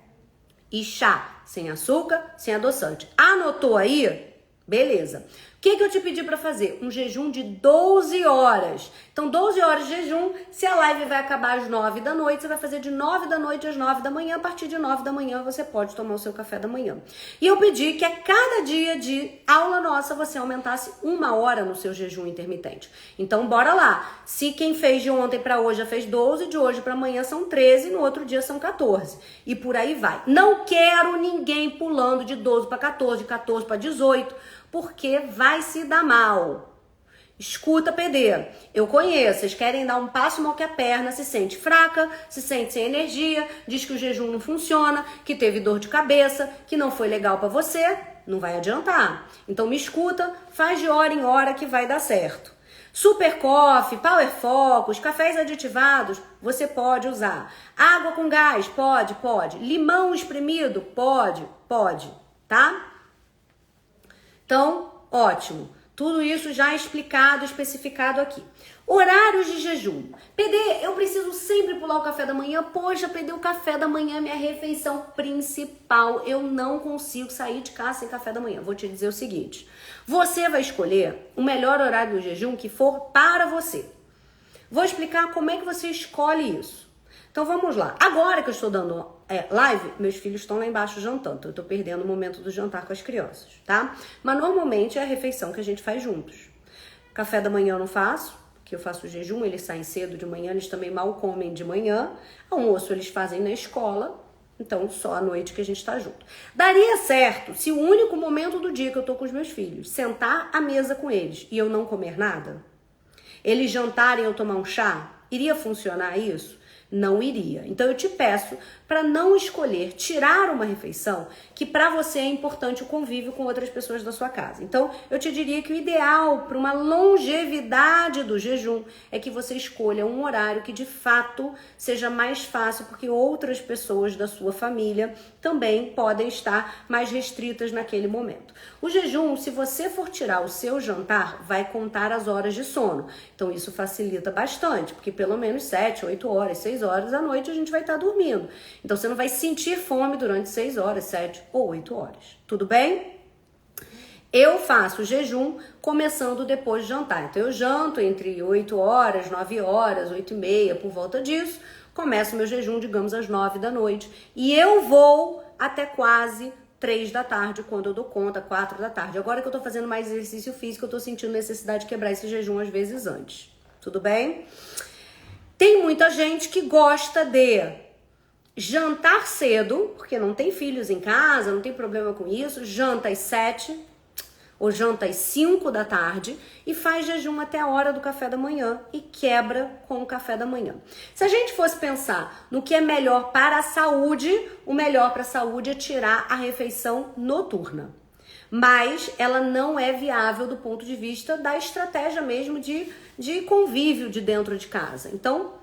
e chá. Sem açúcar, sem adoçante. Anotou aí? Beleza. O que eu te pedi para fazer? Um jejum de 12 horas. Então, 12 horas de jejum, se a live vai acabar às 9 da noite, você vai fazer de 9 da noite às 9 da manhã. A partir de 9 da manhã, você pode tomar o seu café da manhã. E eu pedi que a cada dia de aula nossa, você aumentasse 1 hora no seu jejum intermitente. Então, bora lá. Se quem fez de ontem para hoje já fez 12, de hoje para amanhã são 13, no outro dia são 14. E por aí vai. Não quero ninguém pulando de 12 para 14, de 14 para 18, porque vai se dar mal. Escuta, PD, eu conheço, vocês querem dar um passo mal que a perna, se sente fraca, se sente sem energia, diz que o jejum não funciona, que teve dor de cabeça, que não foi legal pra você, não vai adiantar. Então me escuta, faz de hora em hora que vai dar certo. Super Coffee, Power Focus, cafés aditivados, você pode usar. Água com gás, pode. Limão espremido, pode, tá? Então, ótimo. Tudo isso já explicado, especificado aqui. Horários de jejum. PD, eu preciso sempre pular o café da manhã. Poxa, PD, o café da manhã é minha refeição principal. Eu não consigo sair de casa sem café da manhã. Vou te dizer o seguinte. Você vai escolher o melhor horário do jejum que for para você. Vou explicar como é que você escolhe isso. Então vamos lá. Agora que eu estou dando live, meus filhos estão lá embaixo jantando. Então eu estou perdendo o momento do jantar com as crianças, tá? Mas normalmente é a refeição que a gente faz juntos. Café da manhã eu não faço, porque eu faço jejum, eles saem cedo de manhã, eles também mal comem de manhã. Almoço eles fazem na escola, então só à noite que a gente está junto. Daria certo se o único momento do dia que eu tô com os meus filhos, sentar à mesa com eles e eu não comer nada? Eles jantarem ou tomar um chá? Iria funcionar isso? Não iria. Então eu te peço para não escolher tirar uma refeição que para você é importante o convívio com outras pessoas da sua casa. Então eu te diria que o ideal para uma longevidade do jejum é que você escolha um horário que de fato seja mais fácil, porque outras pessoas da sua família também podem estar mais restritas naquele momento. O jejum, se você for tirar o seu jantar, vai contar as horas de sono. Então isso facilita bastante, porque pelo menos 7, 8 horas, 6 6 horas da noite a gente vai estar dormindo. Então você não vai sentir fome durante 6 horas, 7 ou 8 horas. Tudo bem? Eu faço jejum começando depois de jantar. Então eu janto entre 8 horas, 9 horas, 8 e meia, por volta disso. Começo meu jejum, digamos, às 9 da noite. E eu vou até quase 3 da tarde, quando eu dou conta, 4 da tarde. Agora que eu tô fazendo mais exercício físico, eu tô sentindo necessidade de quebrar esse jejum às vezes antes. Tudo bem? Tem muita gente que gosta de jantar cedo, porque não tem filhos em casa, não tem problema com isso, janta às 7 ou janta às 5 da tarde e faz jejum até a hora do café da manhã e quebra com o café da manhã. Se a gente fosse pensar no que é melhor para a saúde, o melhor para a saúde é tirar a refeição noturna. Mas ela não é viável do ponto de vista da estratégia mesmo de convívio de dentro de casa. Então,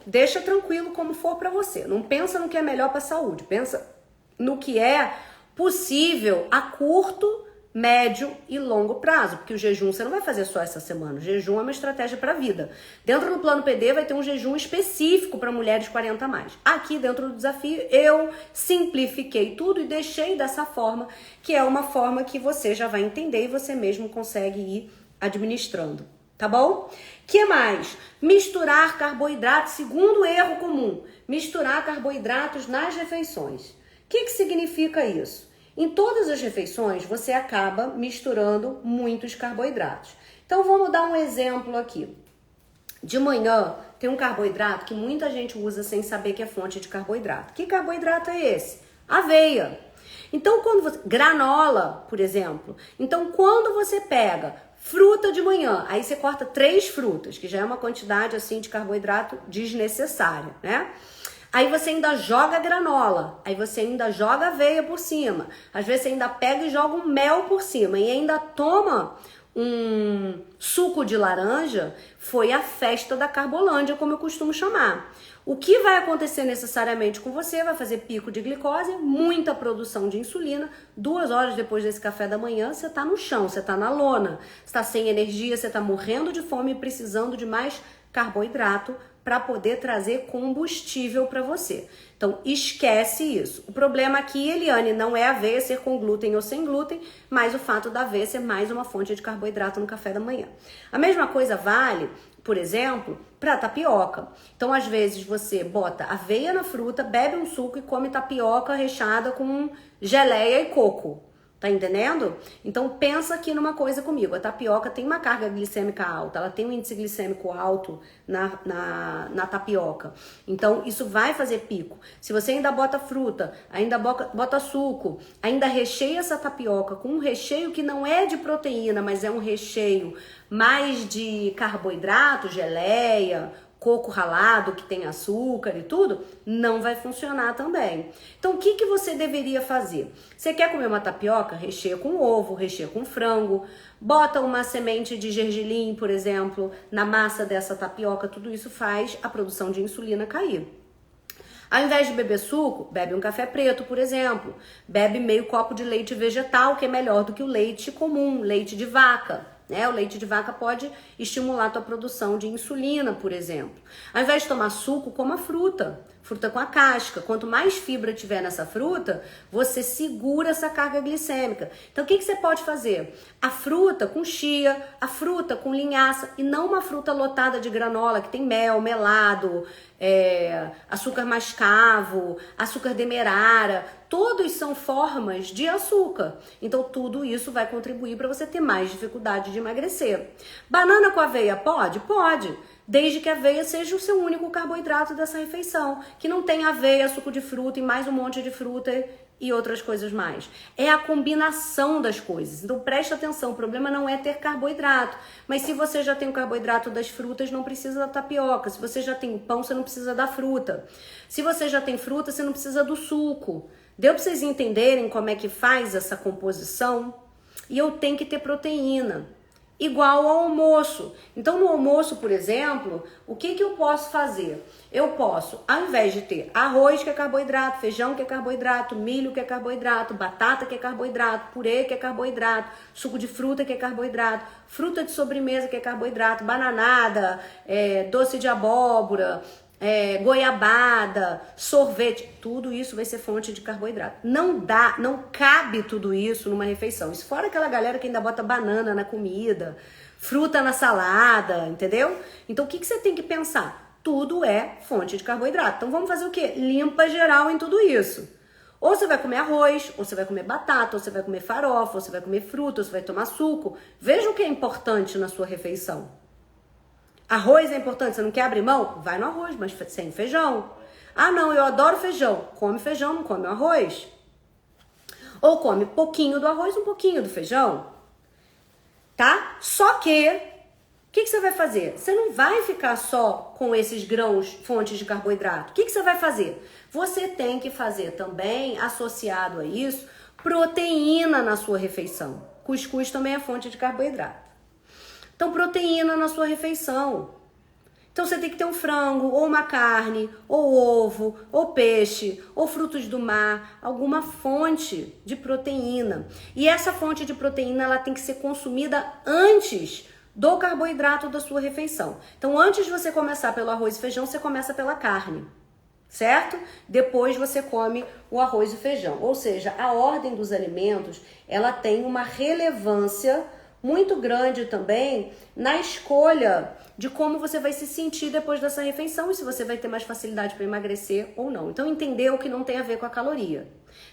deixa tranquilo como for para você. Não pensa no que é melhor para a saúde, pensa no que é possível a curto, médio e longo prazo, porque o jejum você não vai fazer só essa semana, o jejum é uma estratégia para a vida. Dentro do plano PD vai ter um jejum específico para mulheres 40 a mais. Aqui dentro do desafio eu simplifiquei tudo e deixei dessa forma, que é uma forma que você já vai entender e você mesmo consegue ir administrando, tá bom? Que mais? Misturar carboidratos, segundo erro comum, misturar carboidratos nas refeições. O que significa isso? Em todas as refeições, você acaba misturando muitos carboidratos. Então, vamos dar um exemplo aqui. De manhã, tem um carboidrato que muita gente usa sem saber que é fonte de carboidrato. Que carboidrato é esse? Aveia. Então, quando você... granola, por exemplo. Então, quando você pega fruta de manhã, aí você corta 3 frutas, que já é uma quantidade, assim, de carboidrato desnecessária, né? Aí você ainda joga granola, aí você ainda joga aveia por cima. Às vezes você ainda pega e joga um mel por cima e ainda toma um suco de laranja. Foi a festa da Carbolândia, como eu costumo chamar. O que vai acontecer necessariamente com você? Vai fazer pico de glicose, muita produção de insulina. 2 horas depois desse café da manhã, você tá no chão, você tá na lona. Você tá sem energia, você tá morrendo de fome e precisando de mais carboidrato para poder trazer combustível para você. Então, esquece isso. O problema aqui, Eliane, não é a aveia ser com glúten ou sem glúten, mas o fato da aveia ser mais uma fonte de carboidrato no café da manhã. A mesma coisa vale, por exemplo, para tapioca. Então, às vezes, você bota aveia na fruta, bebe um suco e come tapioca recheada com geleia e coco. Tá entendendo? Então pensa aqui numa coisa comigo. A tapioca tem uma carga glicêmica alta, ela tem um índice glicêmico alto na tapioca. Então isso vai fazer pico. Se você ainda bota fruta, ainda bota suco, ainda recheia essa tapioca com um recheio que não é de proteína, mas é um recheio mais de carboidrato, geleia, coco ralado, que tem açúcar e tudo, não vai funcionar também. Então, o que você deveria fazer? Você quer comer uma tapioca? Recheia com ovo, recheia com frango, bota uma semente de gergelim, por exemplo, na massa dessa tapioca, tudo isso faz a produção de insulina cair. Ao invés de beber suco, bebe um café preto, por exemplo. Bebe meio copo de leite vegetal, que é melhor do que o leite comum, leite de vaca. O leite de vaca pode estimular a tua produção de insulina, por exemplo. Ao invés de tomar suco, coma fruta. Fruta com a casca. Quanto mais fibra tiver nessa fruta, você segura essa carga glicêmica. Então, o que você pode fazer? A fruta com chia, a fruta com linhaça, e não uma fruta lotada de granola, que tem mel, melado, açúcar mascavo, açúcar demerara. Todos são formas de açúcar. Então, tudo isso vai contribuir para você ter mais dificuldade de emagrecer. Banana com aveia pode? Pode. Desde que a aveia seja o seu único carboidrato dessa refeição. Que não tem aveia, suco de fruta e mais um monte de fruta e outras coisas mais. É a combinação das coisas. Então, presta atenção. O problema não é ter carboidrato. Mas se você já tem o carboidrato das frutas, não precisa da tapioca. Se você já tem o pão, você não precisa da fruta. Se você já tem fruta, você não precisa do suco. Deu para vocês entenderem como é que faz essa composição? E eu tenho que ter proteína, igual ao almoço. Então, no almoço, por exemplo, o que eu posso fazer? Eu posso, ao invés de ter arroz, que é carboidrato, feijão, que é carboidrato, milho, que é carboidrato, batata, que é carboidrato, purê, que é carboidrato, suco de fruta, que é carboidrato, fruta de sobremesa, que é carboidrato, bananada, doce de abóbora, goiabada, sorvete, tudo isso vai ser fonte de carboidrato. Não cabe tudo isso numa refeição. Isso fora aquela galera que ainda bota banana na comida, fruta na salada, entendeu? Então o que você tem que pensar? Tudo é fonte de carboidrato. Então vamos fazer o quê? Limpa geral em tudo isso. Ou você vai comer arroz, ou você vai comer batata, ou você vai comer farofa, ou você vai comer fruta, ou você vai tomar suco. Veja o que é importante na sua refeição. Arroz é importante, você não quer abrir mão? Vai no arroz, mas sem feijão. Ah, não, eu adoro feijão. Come feijão, não come arroz. Ou come pouquinho do arroz, um pouquinho do feijão. Tá? Só que, o que você vai fazer? Você não vai ficar só com esses grãos, fontes de carboidrato. O que você vai fazer? Você tem que fazer também, associado a isso, proteína na sua refeição. Cuscuz também é fonte de carboidrato. Então, proteína na sua refeição. Então, você tem que ter um frango, ou uma carne, ou ovo, ou peixe, ou frutos do mar, alguma fonte de proteína. E essa fonte de proteína, ela tem que ser consumida antes do carboidrato da sua refeição. Então, antes de você começar pelo arroz e feijão, você começa pela carne, certo? Depois você come o arroz e feijão. Ou seja, a ordem dos alimentos, ela tem uma relevância muito grande também na escolha de como você vai se sentir depois dessa refeição e se você vai ter mais facilidade para emagrecer ou não. Então, entendeu que não tem a ver com a caloria.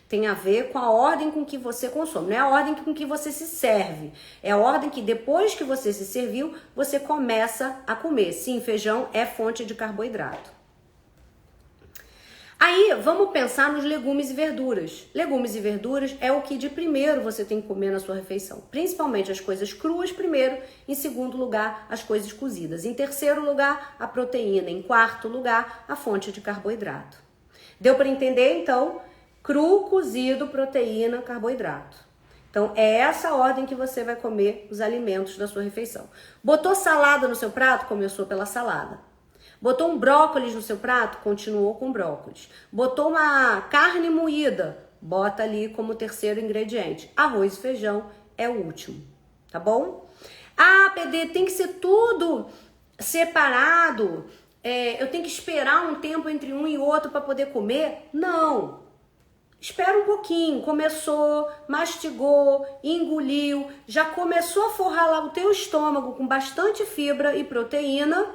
Tem a ver com a ordem com que você consome. Não é a ordem com que você se serve. É a ordem que depois que você se serviu, você começa a comer. Sim, feijão é fonte de carboidrato. Aí, vamos pensar nos legumes e verduras. Legumes e verduras é o que de primeiro você tem que comer na sua refeição. Principalmente as coisas cruas primeiro, em segundo lugar, as coisas cozidas. Em terceiro lugar, a proteína. Em quarto lugar, a fonte de carboidrato. Deu para entender, então? Cru, cozido, proteína, carboidrato. Então, é essa ordem que você vai comer os alimentos da sua refeição. Botou salada no seu prato? Começou pela salada. Botou um brócolis no seu prato? Continuou com brócolis. Botou uma carne moída? Bota ali como terceiro ingrediente. Arroz e feijão é o último, tá bom? Ah, PD, tem que ser tudo separado? Eu tenho que esperar um tempo entre um e outro para poder comer? Não. Espera um pouquinho. Começou, mastigou, engoliu, já começou a forrar lá o teu estômago com bastante fibra e proteína.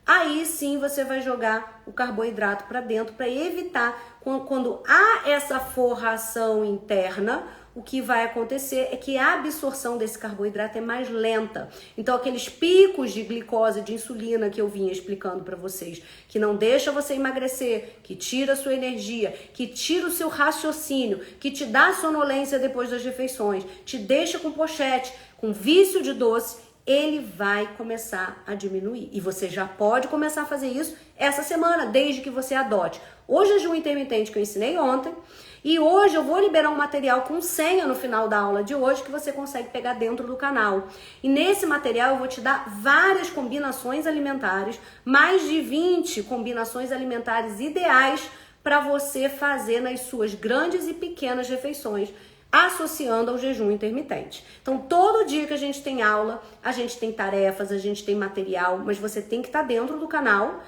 Aí sim você vai jogar o carboidrato para dentro para evitar, quando há essa forração interna, o que vai acontecer é que a absorção desse carboidrato é mais lenta. Então aqueles picos de glicose, de insulina que eu vinha explicando para vocês, que não deixa você emagrecer, que tira a sua energia, que tira o seu raciocínio, que te dá sonolência depois das refeições, te deixa com pochete, com vício de doce, ele vai começar a diminuir. E você já pode começar a fazer isso essa semana, desde que você adote o jejum intermitente que eu ensinei ontem. E hoje eu vou liberar um material com senha no final da aula de hoje que você consegue pegar dentro do canal. E nesse material eu vou te dar várias combinações alimentares, mais de 20 combinações alimentares ideais para você fazer nas suas grandes e pequenas refeições, associando ao jejum intermitente. Então, todo dia que a gente tem aula, a gente tem tarefas, a gente tem material, mas você tem que estar dentro do canal,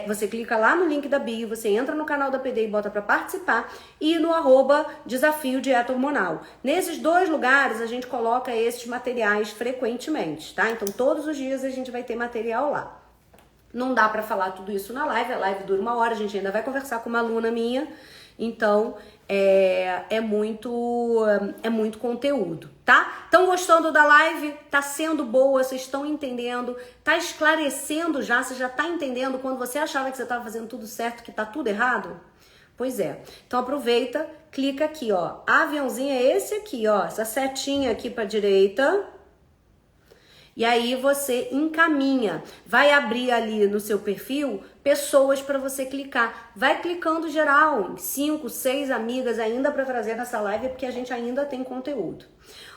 você clica lá no link da bio, você entra no canal da PD e bota para participar, e no @desafio dieta hormonal. Nesses dois lugares, a gente coloca esses materiais frequentemente, tá? Então, todos os dias a gente vai ter material lá. Não dá para falar tudo isso na live, a live dura 1 hora, a gente ainda vai conversar com uma aluna minha, então é muito conteúdo, tá? Estão gostando da live? Tá sendo boa? Vocês estão entendendo? Tá esclarecendo já? Você já tá entendendo quando você achava que você estava fazendo tudo certo, que tá tudo errado? Pois é. Então aproveita, clica aqui, ó. Aviãozinho é esse aqui, ó. Essa setinha aqui para direita. E aí você encaminha, vai abrir ali no seu perfil pessoas para você clicar. Vai clicando geral, 5, 6 amigas ainda para trazer nessa live, porque a gente ainda tem conteúdo.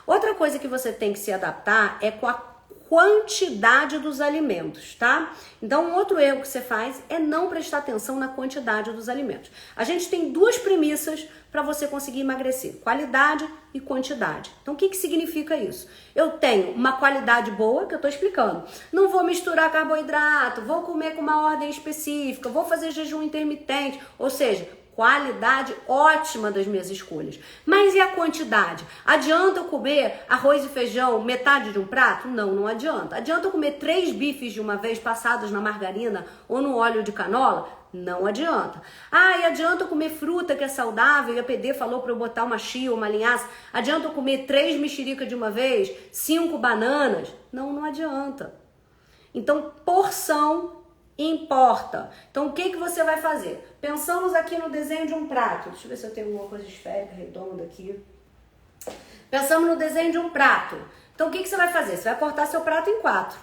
Outra coisa que você tem que se adaptar é com a quantidade dos alimentos, tá? Então, um outro erro que você faz é não prestar atenção na quantidade dos alimentos. A gente tem 2 premissas para você conseguir emagrecer. Qualidade e quantidade. Então, o que significa isso? Eu tenho uma qualidade boa, que eu estou explicando. Não vou misturar carboidrato, vou comer com uma ordem específica, vou fazer jejum intermitente, ou seja, qualidade ótima das minhas escolhas. Mas e a quantidade? Adianta eu comer arroz e feijão metade de um prato? Não, não adianta. Adianta eu comer 3 bifes de uma vez passados na margarina ou no óleo de canola? Não adianta. Ah, e adianta eu comer fruta que é saudável? E a PD falou para eu botar uma chia ou uma linhaça. Adianta eu comer 3 mexericas de uma vez? 5 bananas? Não, não adianta. Então, porção importa. Então, o que você vai fazer? Pensamos aqui no desenho de um prato. Deixa eu ver se eu tenho alguma coisa esférica, redonda aqui. Pensamos no desenho de um prato. Então, o que você vai fazer? Você vai cortar seu prato em 4.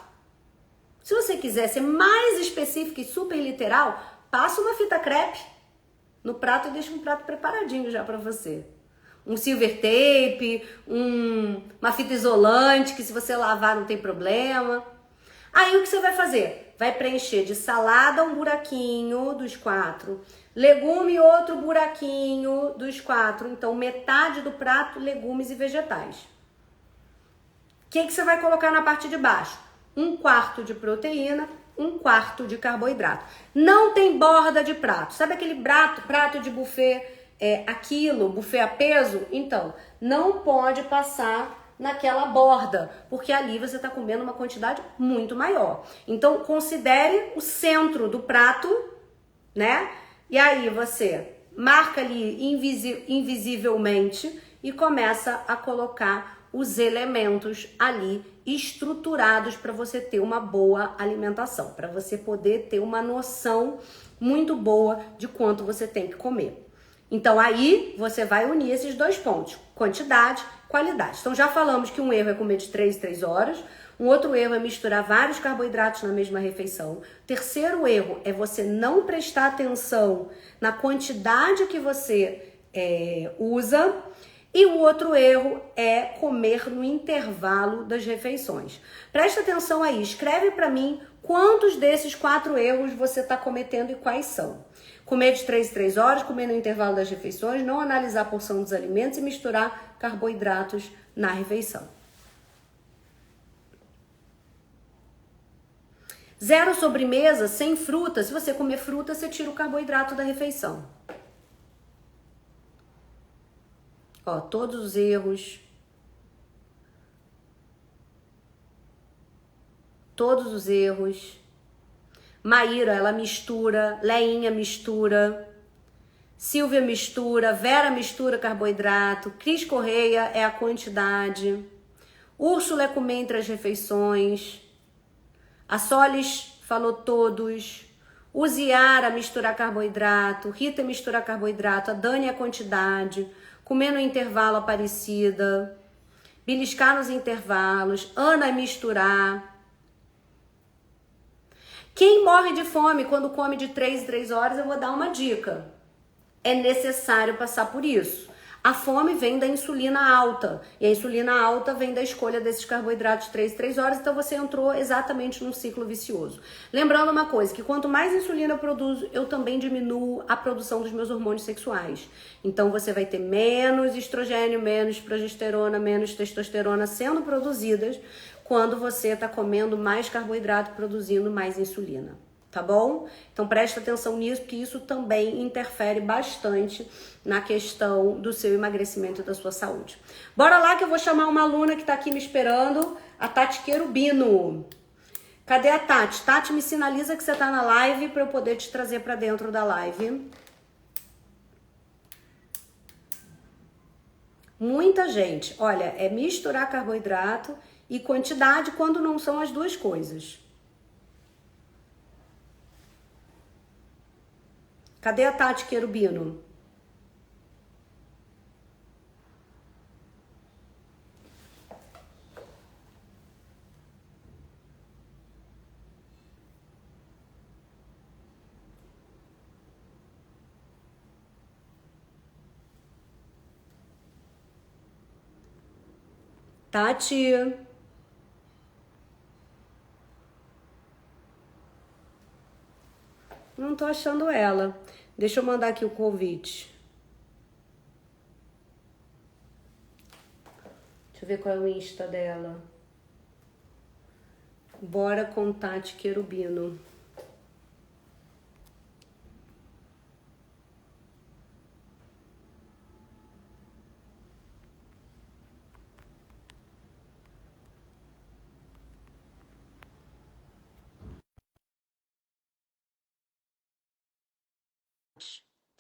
Se você quiser ser mais específico e super literal, passa uma fita crepe no prato e deixa um prato preparadinho já para você. Um silver tape, uma fita isolante, que se você lavar não tem problema. Aí o que você vai fazer? Vai preencher de salada um buraquinho dos 4, legume outro buraquinho dos 4. Então, metade do prato, legumes e vegetais. O que você vai colocar na parte de baixo? 1/4 de proteína, 1/4 de carboidrato. Não tem borda de prato. Sabe aquele prato de buffet a quilo, buffet a peso? Então, não pode passar naquela borda, porque ali você está comendo uma quantidade muito maior. Então, considere o centro do prato, né? E aí você marca ali invisivelmente e começa a colocar os elementos ali estruturados para você ter uma boa alimentação, para você poder ter uma noção muito boa de quanto você tem que comer. Então aí você vai unir esses 2 pontos, quantidade, qualidade. Então já falamos que um erro é comer de 3 em 3 horas, um outro erro é misturar vários carboidratos na mesma refeição. Terceiro erro é você não prestar atenção na quantidade que você usa. E o outro erro é comer no intervalo das refeições. Presta atenção aí, escreve para mim quantos desses 4 erros você está cometendo e quais são. Comer de 3 em 3 horas, comer no intervalo das refeições, não analisar a porção dos alimentos e misturar carboidratos na refeição. 0 sobremesa sem fruta. Se você comer fruta, você tira o carboidrato da refeição. Ó, todos os erros. Todos os erros. Maíra, ela mistura. Leinha mistura. Silvia mistura. Vera mistura carboidrato. Cris Correia é a quantidade. Úrsula é comer entre as refeições. A Solis falou todos. Uziara misturar carboidrato. Rita misturar carboidrato. A Dani é a quantidade. Comer no intervalo Aparecida, beliscar nos intervalos, Ana misturar. Quem morre de fome quando come de 3 em 3 horas, eu vou dar uma dica. É necessário passar por isso. A fome vem da insulina alta, e a insulina alta vem da escolha desses carboidratos 3 em 3 horas, então você entrou exatamente num ciclo vicioso. Lembrando uma coisa, que quanto mais insulina eu produzo, eu também diminuo a produção dos meus hormônios sexuais. Então você vai ter menos estrogênio, menos progesterona, menos testosterona sendo produzidas quando você está comendo mais carboidrato, produzindo mais insulina. Tá bom? Então presta atenção nisso, porque isso também interfere bastante na questão do seu emagrecimento e da sua saúde. Bora lá que eu vou chamar uma aluna que tá aqui me esperando, a Tati Querubino. Cadê a Tati? Tati, me sinaliza que você tá na live para eu poder te trazer para dentro da live. Muita gente, olha, é misturar carboidrato e quantidade quando não são as duas coisas. Cadê a Tati Querubino? Tati. Não tô achando ela. Deixa eu mandar aqui o convite. eu ver qual é o Insta dela. Bora com Tati Querubino.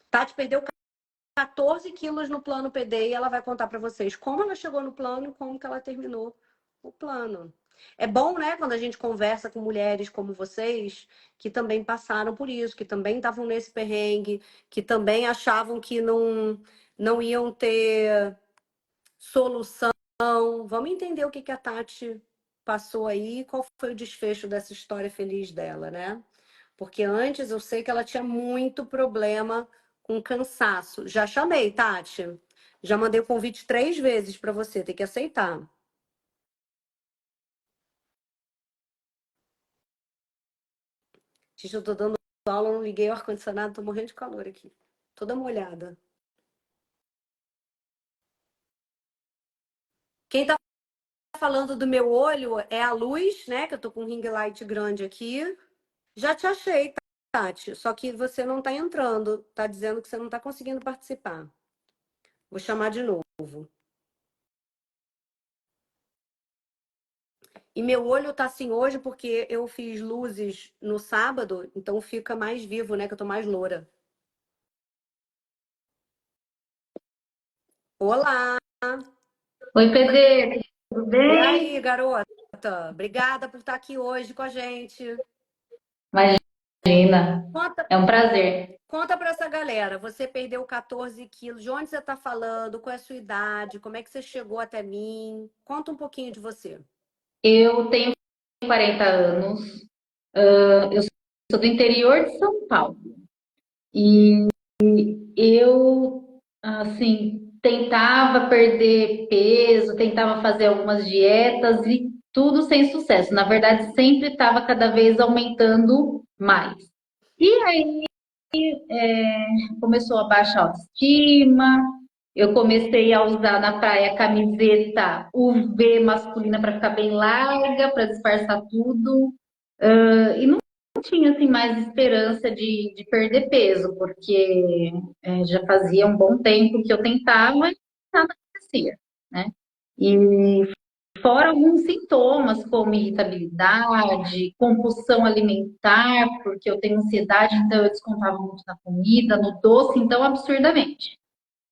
Tati perdeu 14 quilos no plano PD e ela vai contar para vocês como ela chegou no plano e como que ela terminou o plano. É bom, né, quando a gente conversa com mulheres como vocês, que também passaram por isso, que também estavam nesse perrengue, que também achavam que não iam ter solução. Vamos entender o que que a Tati passou aí, qual foi o desfecho dessa história feliz dela, né? Porque antes eu sei que ela tinha muito problema com cansaço. Já chamei, Tati. Já mandei o convite 3 vezes para você, tem que aceitar. Gente, eu tô dando aula, não liguei o ar-condicionado, tô morrendo de calor aqui. Toda molhada. Quem tá falando do meu olho é a luz, né? Que eu tô com um ring light grande aqui. Já te achei, Tati. Só que você não tá entrando. Tá dizendo que você não tá conseguindo participar. Vou chamar de novo. E meu olho tá assim hoje porque eu fiz luzes no sábado, então fica mais vivo, né? Que eu tô mais loura. Olá! Oi, Pedro, tudo E bem? aí, garota? Obrigada por estar aqui hoje com a gente. Imagina, Conta, é um prazer. conta para essa galera. Você perdeu 14 quilos. De onde você tá falando? Qual é a sua idade? Como é que você chegou até mim? Conta um pouquinho de você. Eu tenho 40 anos, eu sou do interior de São Paulo e eu, assim, tentava perder peso, tentava fazer algumas dietas e tudo sem sucesso. Na verdade, sempre estava cada vez aumentando mais. E aí começou a baixar a autoestima. Eu comecei a usar na praia camiseta UV masculina para ficar bem larga, para disfarçar tudo. E não tinha assim, mais esperança de perder peso, porque já fazia um bom tempo que eu tentava e nada acontecia, né? E fora alguns sintomas, como irritabilidade, compulsão alimentar, porque eu tenho ansiedade, então eu descontava muito na comida, no doce, então absurdamente.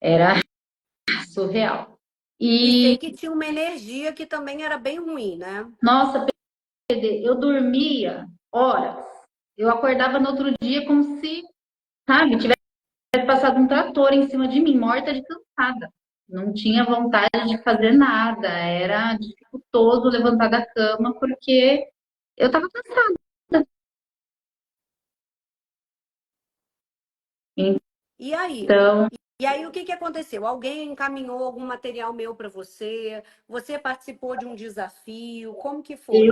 Era surreal. E E, sei que tinha uma energia que também era bem ruim, né? nossa, eu dormia horas. Eu acordava no outro dia como se, sabe, tivesse passado um trator em cima de mim, morta de cansada. Não tinha vontade de fazer nada. Era dificultoso levantar da cama porque eu estava cansada. E aí? Então, E aí, o que que aconteceu? Alguém encaminhou algum material meu para você? Você participou de um desafio? Como que foi?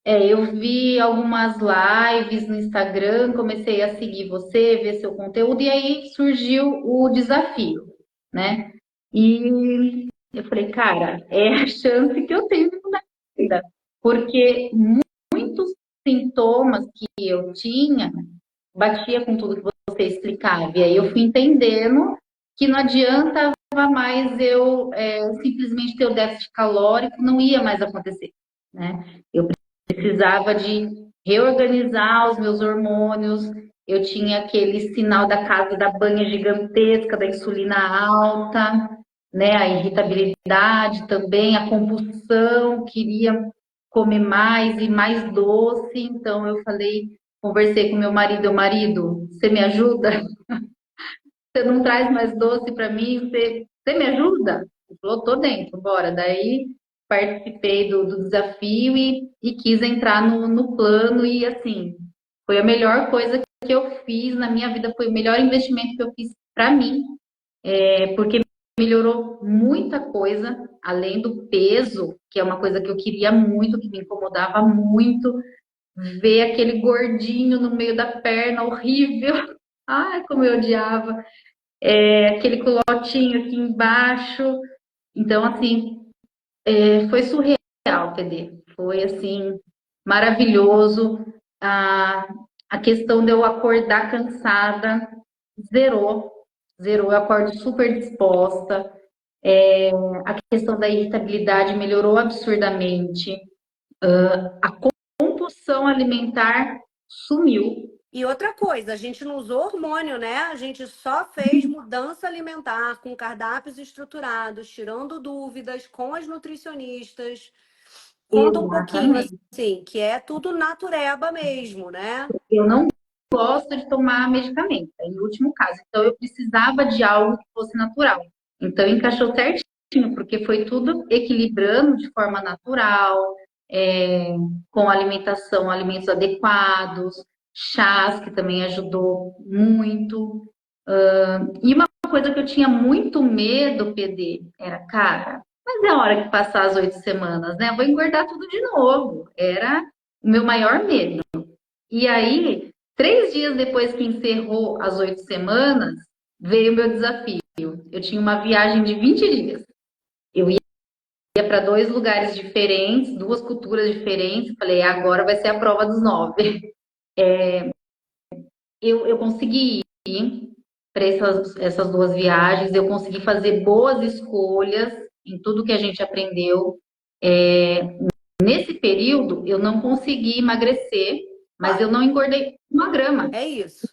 eu vi algumas lives no Instagram, comecei a seguir você, ver seu conteúdo, e aí surgiu o desafio, né? E eu falei, cara, é a chance que eu tenho de mudar a vida. Porque muitos sintomas que eu tinha batia com tudo que você explicava. E aí eu fui entendendo que não adiantava mais eu simplesmente ter o déficit calórico, não ia mais acontecer, né? Eu precisava de reorganizar os meus hormônios, eu tinha aquele sinal da casa da banha gigantesca, da insulina alta, né? A irritabilidade também, a compulsão, queria comer mais e mais doce, então eu falei, conversei com meu marido, marido, você me ajuda? Você não traz mais doce para mim? Você me ajuda? Ele falou, tô dentro, bora. Daí participei do desafio e quis entrar no plano e assim, foi a melhor coisa que eu fiz na minha vida, foi o melhor investimento que eu fiz para mim, porque melhorou muita coisa, além do peso, que é uma coisa que eu queria muito, que me incomodava muito, ver aquele gordinho no meio da perna, horrível. Ai, como eu odiava. Aquele culotinho aqui embaixo. Então, assim, Foi surreal, PD. Foi assim, maravilhoso. A questão de eu acordar cansada zerou, zerou. Eu acordo super disposta. A questão da irritabilidade melhorou absurdamente. A compulsão alimentar sumiu. E outra coisa, a gente não usou hormônio, né? A gente só fez mudança alimentar com cardápios estruturados, tirando dúvidas com as nutricionistas. Conta um pouquinho, Exatamente. assim, que é tudo natureba mesmo, né? Eu não gosto de tomar medicamento, em último caso. Então, eu precisava de algo que fosse natural. Então, encaixou certinho, porque foi tudo equilibrando de forma natural, com alimentação, alimentos adequados, chás, que também ajudou muito. E uma coisa que eu tinha muito medo, PD, era, cara, mas é a hora que passar as 8 semanas, né? Eu vou engordar tudo de novo. Era o meu maior medo. E aí, 3 dias depois que encerrou as 8 semanas, veio o meu desafio. Eu tinha uma viagem de 20 dias. Eu ia para 2 lugares diferentes, 2 culturas diferentes. Falei, agora vai ser a prova dos 9. Eu consegui ir para essas 2 viagens, eu consegui fazer boas escolhas em tudo que a gente aprendeu. Nesse período, eu não consegui emagrecer, mas eu não engordei 1 grama. É isso.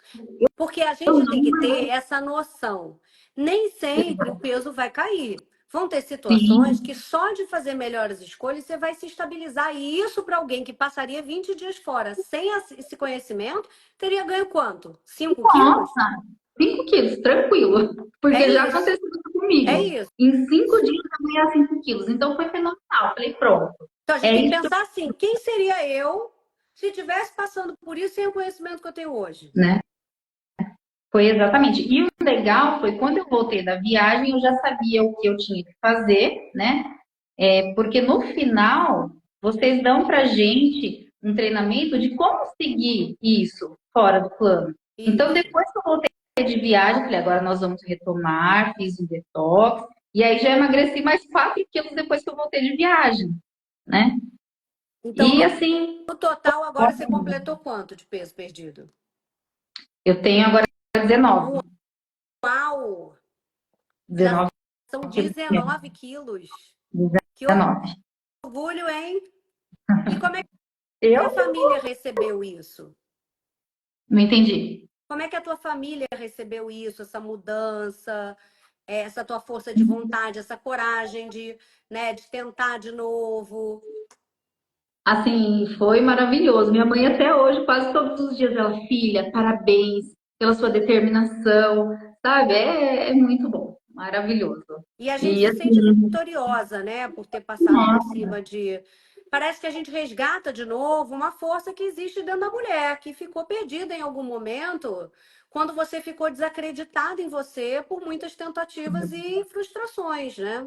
Porque a gente tem que ter essa noção. Nem sempre o peso vai cair. Vão ter situações Sim, que só de fazer melhores escolhas você vai se estabilizar. E isso para alguém que passaria 20 dias fora sem esse conhecimento, teria ganho quanto? 5 quilos? nossa, 5 quilos, tranquilo. É Porque já isso. aconteceu isso É comigo. isso. Em 5 dias eu ganhei 5 quilos. Então foi fenomenal. Falei, pronto. Então a gente É tem que isso, pensar assim: quem seria eu se tivesse passando por isso sem o conhecimento que eu tenho hoje? né? Foi exatamente. E o legal foi quando eu voltei da viagem, eu já sabia o que eu tinha que fazer, né? Porque no final, vocês dão pra gente um treinamento de como seguir isso fora do plano. Então, Isso. depois que eu voltei de viagem, eu falei, agora nós vamos retomar, fiz um detox, e aí já emagreci mais 4 quilos depois que eu voltei de viagem, né? Então, E assim, no total, agora você completou quanto de peso perdido? eu tenho agora 19, Uau! Já 19 são quilos, 19 quilos. Que 19. orgulho, hein? E como é que Eu a família recebeu isso? não entendi. Como é que a tua família recebeu isso, essa mudança, essa tua força de vontade, essa coragem de, né, de tentar de novo? Assim, foi maravilhoso. Minha mãe até hoje, quase todos os dias, ela, filha, parabéns pela sua determinação, sabe? É muito bom, maravilhoso. E a gente E se sente assim, vitoriosa, né, por ter passado por cima de. Parece que a gente resgata de novo uma força que existe dentro da mulher, que ficou perdida em algum momento, quando você ficou desacreditada em você por muitas tentativas e frustrações, né?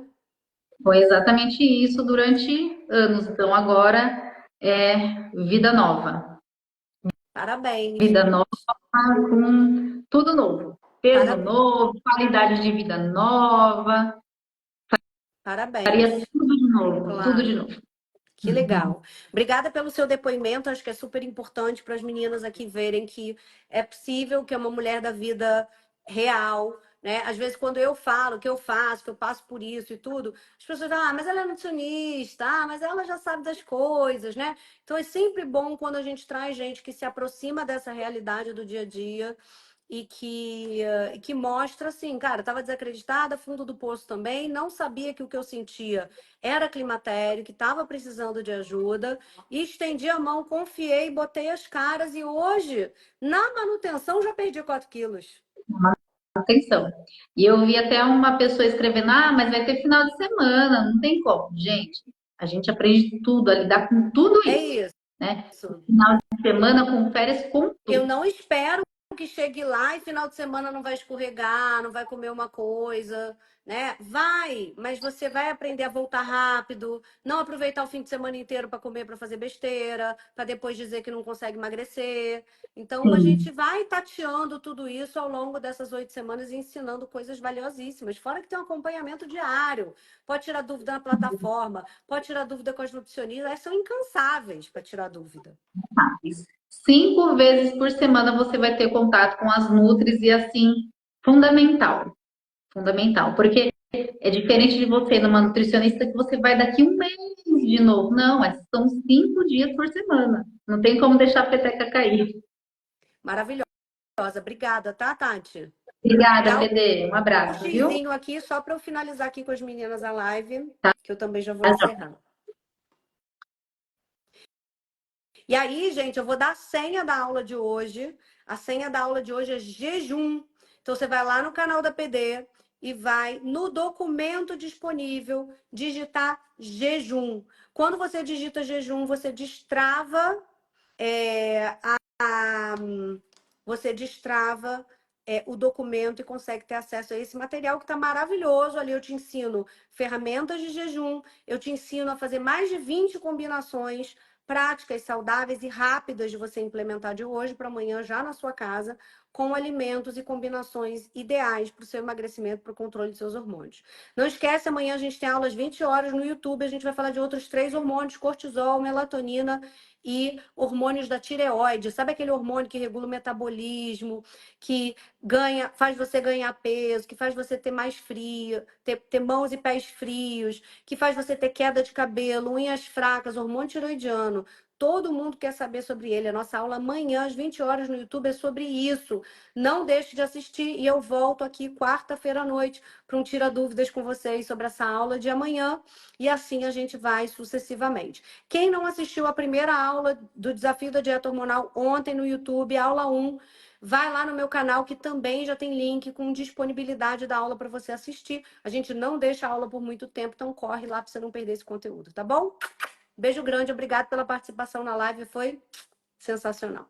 foi exatamente isso durante anos. Então agora é vida nova. Parabéns, Vida nova com tudo novo. Peso parabéns, novo, qualidade de vida nova, faria parabéns. tudo de novo, tudo de Claro. novo. Que legal. Obrigada pelo seu depoimento. Acho que é super importante para as meninas aqui verem que é possível, que é uma mulher da vida real, né? Às vezes, quando eu falo que eu faço, que eu passo por isso e tudo, as pessoas falam, ah, mas ela é nutricionista, ah, mas ela já sabe das coisas, né? Então é sempre bom quando a gente traz gente que se aproxima dessa realidade do dia a dia e que mostra assim, cara, estava desacreditada, fundo do poço também, não sabia que o que eu sentia era climatério, que estava precisando de ajuda, e estendi a mão, confiei, botei as caras, e hoje, na manutenção, já perdi 4 quilos. Atenção. E eu vi até uma pessoa escrevendo, ah, mas vai ter final de semana, não tem como. Gente, a gente aprende tudo, a lidar com tudo É isso, isso. né? Final de semana com férias com Eu tudo. não espero que chegue lá e final de semana não vai escorregar, não vai comer uma coisa, né? Vai, mas você vai aprender a voltar rápido, não aproveitar o fim de semana inteiro para comer, para fazer besteira, para depois dizer que não consegue emagrecer. Então a gente Sim. vai tateando tudo isso ao longo dessas 8 semanas e ensinando coisas valiosíssimas. Fora que tem um acompanhamento diário, pode tirar dúvida na plataforma, pode tirar dúvida com as nutricionistas, elas são incansáveis para tirar dúvida. 5 vezes por semana você vai ter contato com as nutris e assim, fundamental, fundamental, porque é diferente de você ir numa nutricionista que você vai daqui um mês de novo. Não, são 5 dias por semana. Não tem como deixar a peteca cair. Maravilhosa. Obrigada, tá, Tati? Obrigada, Dá Fede. Um um abraço, viu? xizinho aqui só para eu finalizar aqui com as meninas a live, Tá, que eu também já vou tá, joia. encerrar. E aí, gente, eu vou dar a senha da aula de hoje. A senha da aula de hoje é jejum. Então, você vai lá no canal da PD e vai no documento disponível digitar jejum. Quando você digita jejum, você destrava a, você destrava o documento e consegue ter acesso a esse material que está maravilhoso. Ali eu te ensino ferramentas de jejum, eu te ensino a fazer mais de 20 combinações práticas, saudáveis e rápidas de você implementar de hoje para amanhã já na sua casa, com alimentos e combinações ideais para o seu emagrecimento, para o controle dos seus hormônios. Não esquece, amanhã a gente tem aulas 20 horas no YouTube, a gente vai falar de outros 3 hormônios, cortisol, melatonina e hormônios da tireoide. Sabe aquele hormônio que regula o metabolismo, que faz você ganhar peso, que faz você ter mais frio, ter mãos e pés frios, que faz você ter queda de cabelo, unhas fracas, hormônio tiroidiano. Todo mundo quer saber sobre ele. A nossa aula amanhã, às 20 horas no YouTube, é sobre isso. Não deixe de assistir e eu volto aqui quarta-feira à noite para um Tira Dúvidas com vocês sobre essa aula de amanhã e assim a gente vai sucessivamente. Quem não assistiu a primeira aula do Desafio da Dieta Hormonal ontem no YouTube, aula 1, vai lá no meu canal que também já tem link com disponibilidade da aula para você assistir. A gente não deixa a aula por muito tempo, então corre lá para você não perder esse conteúdo, tá bom? Beijo grande, obrigado pela participação na live, foi sensacional.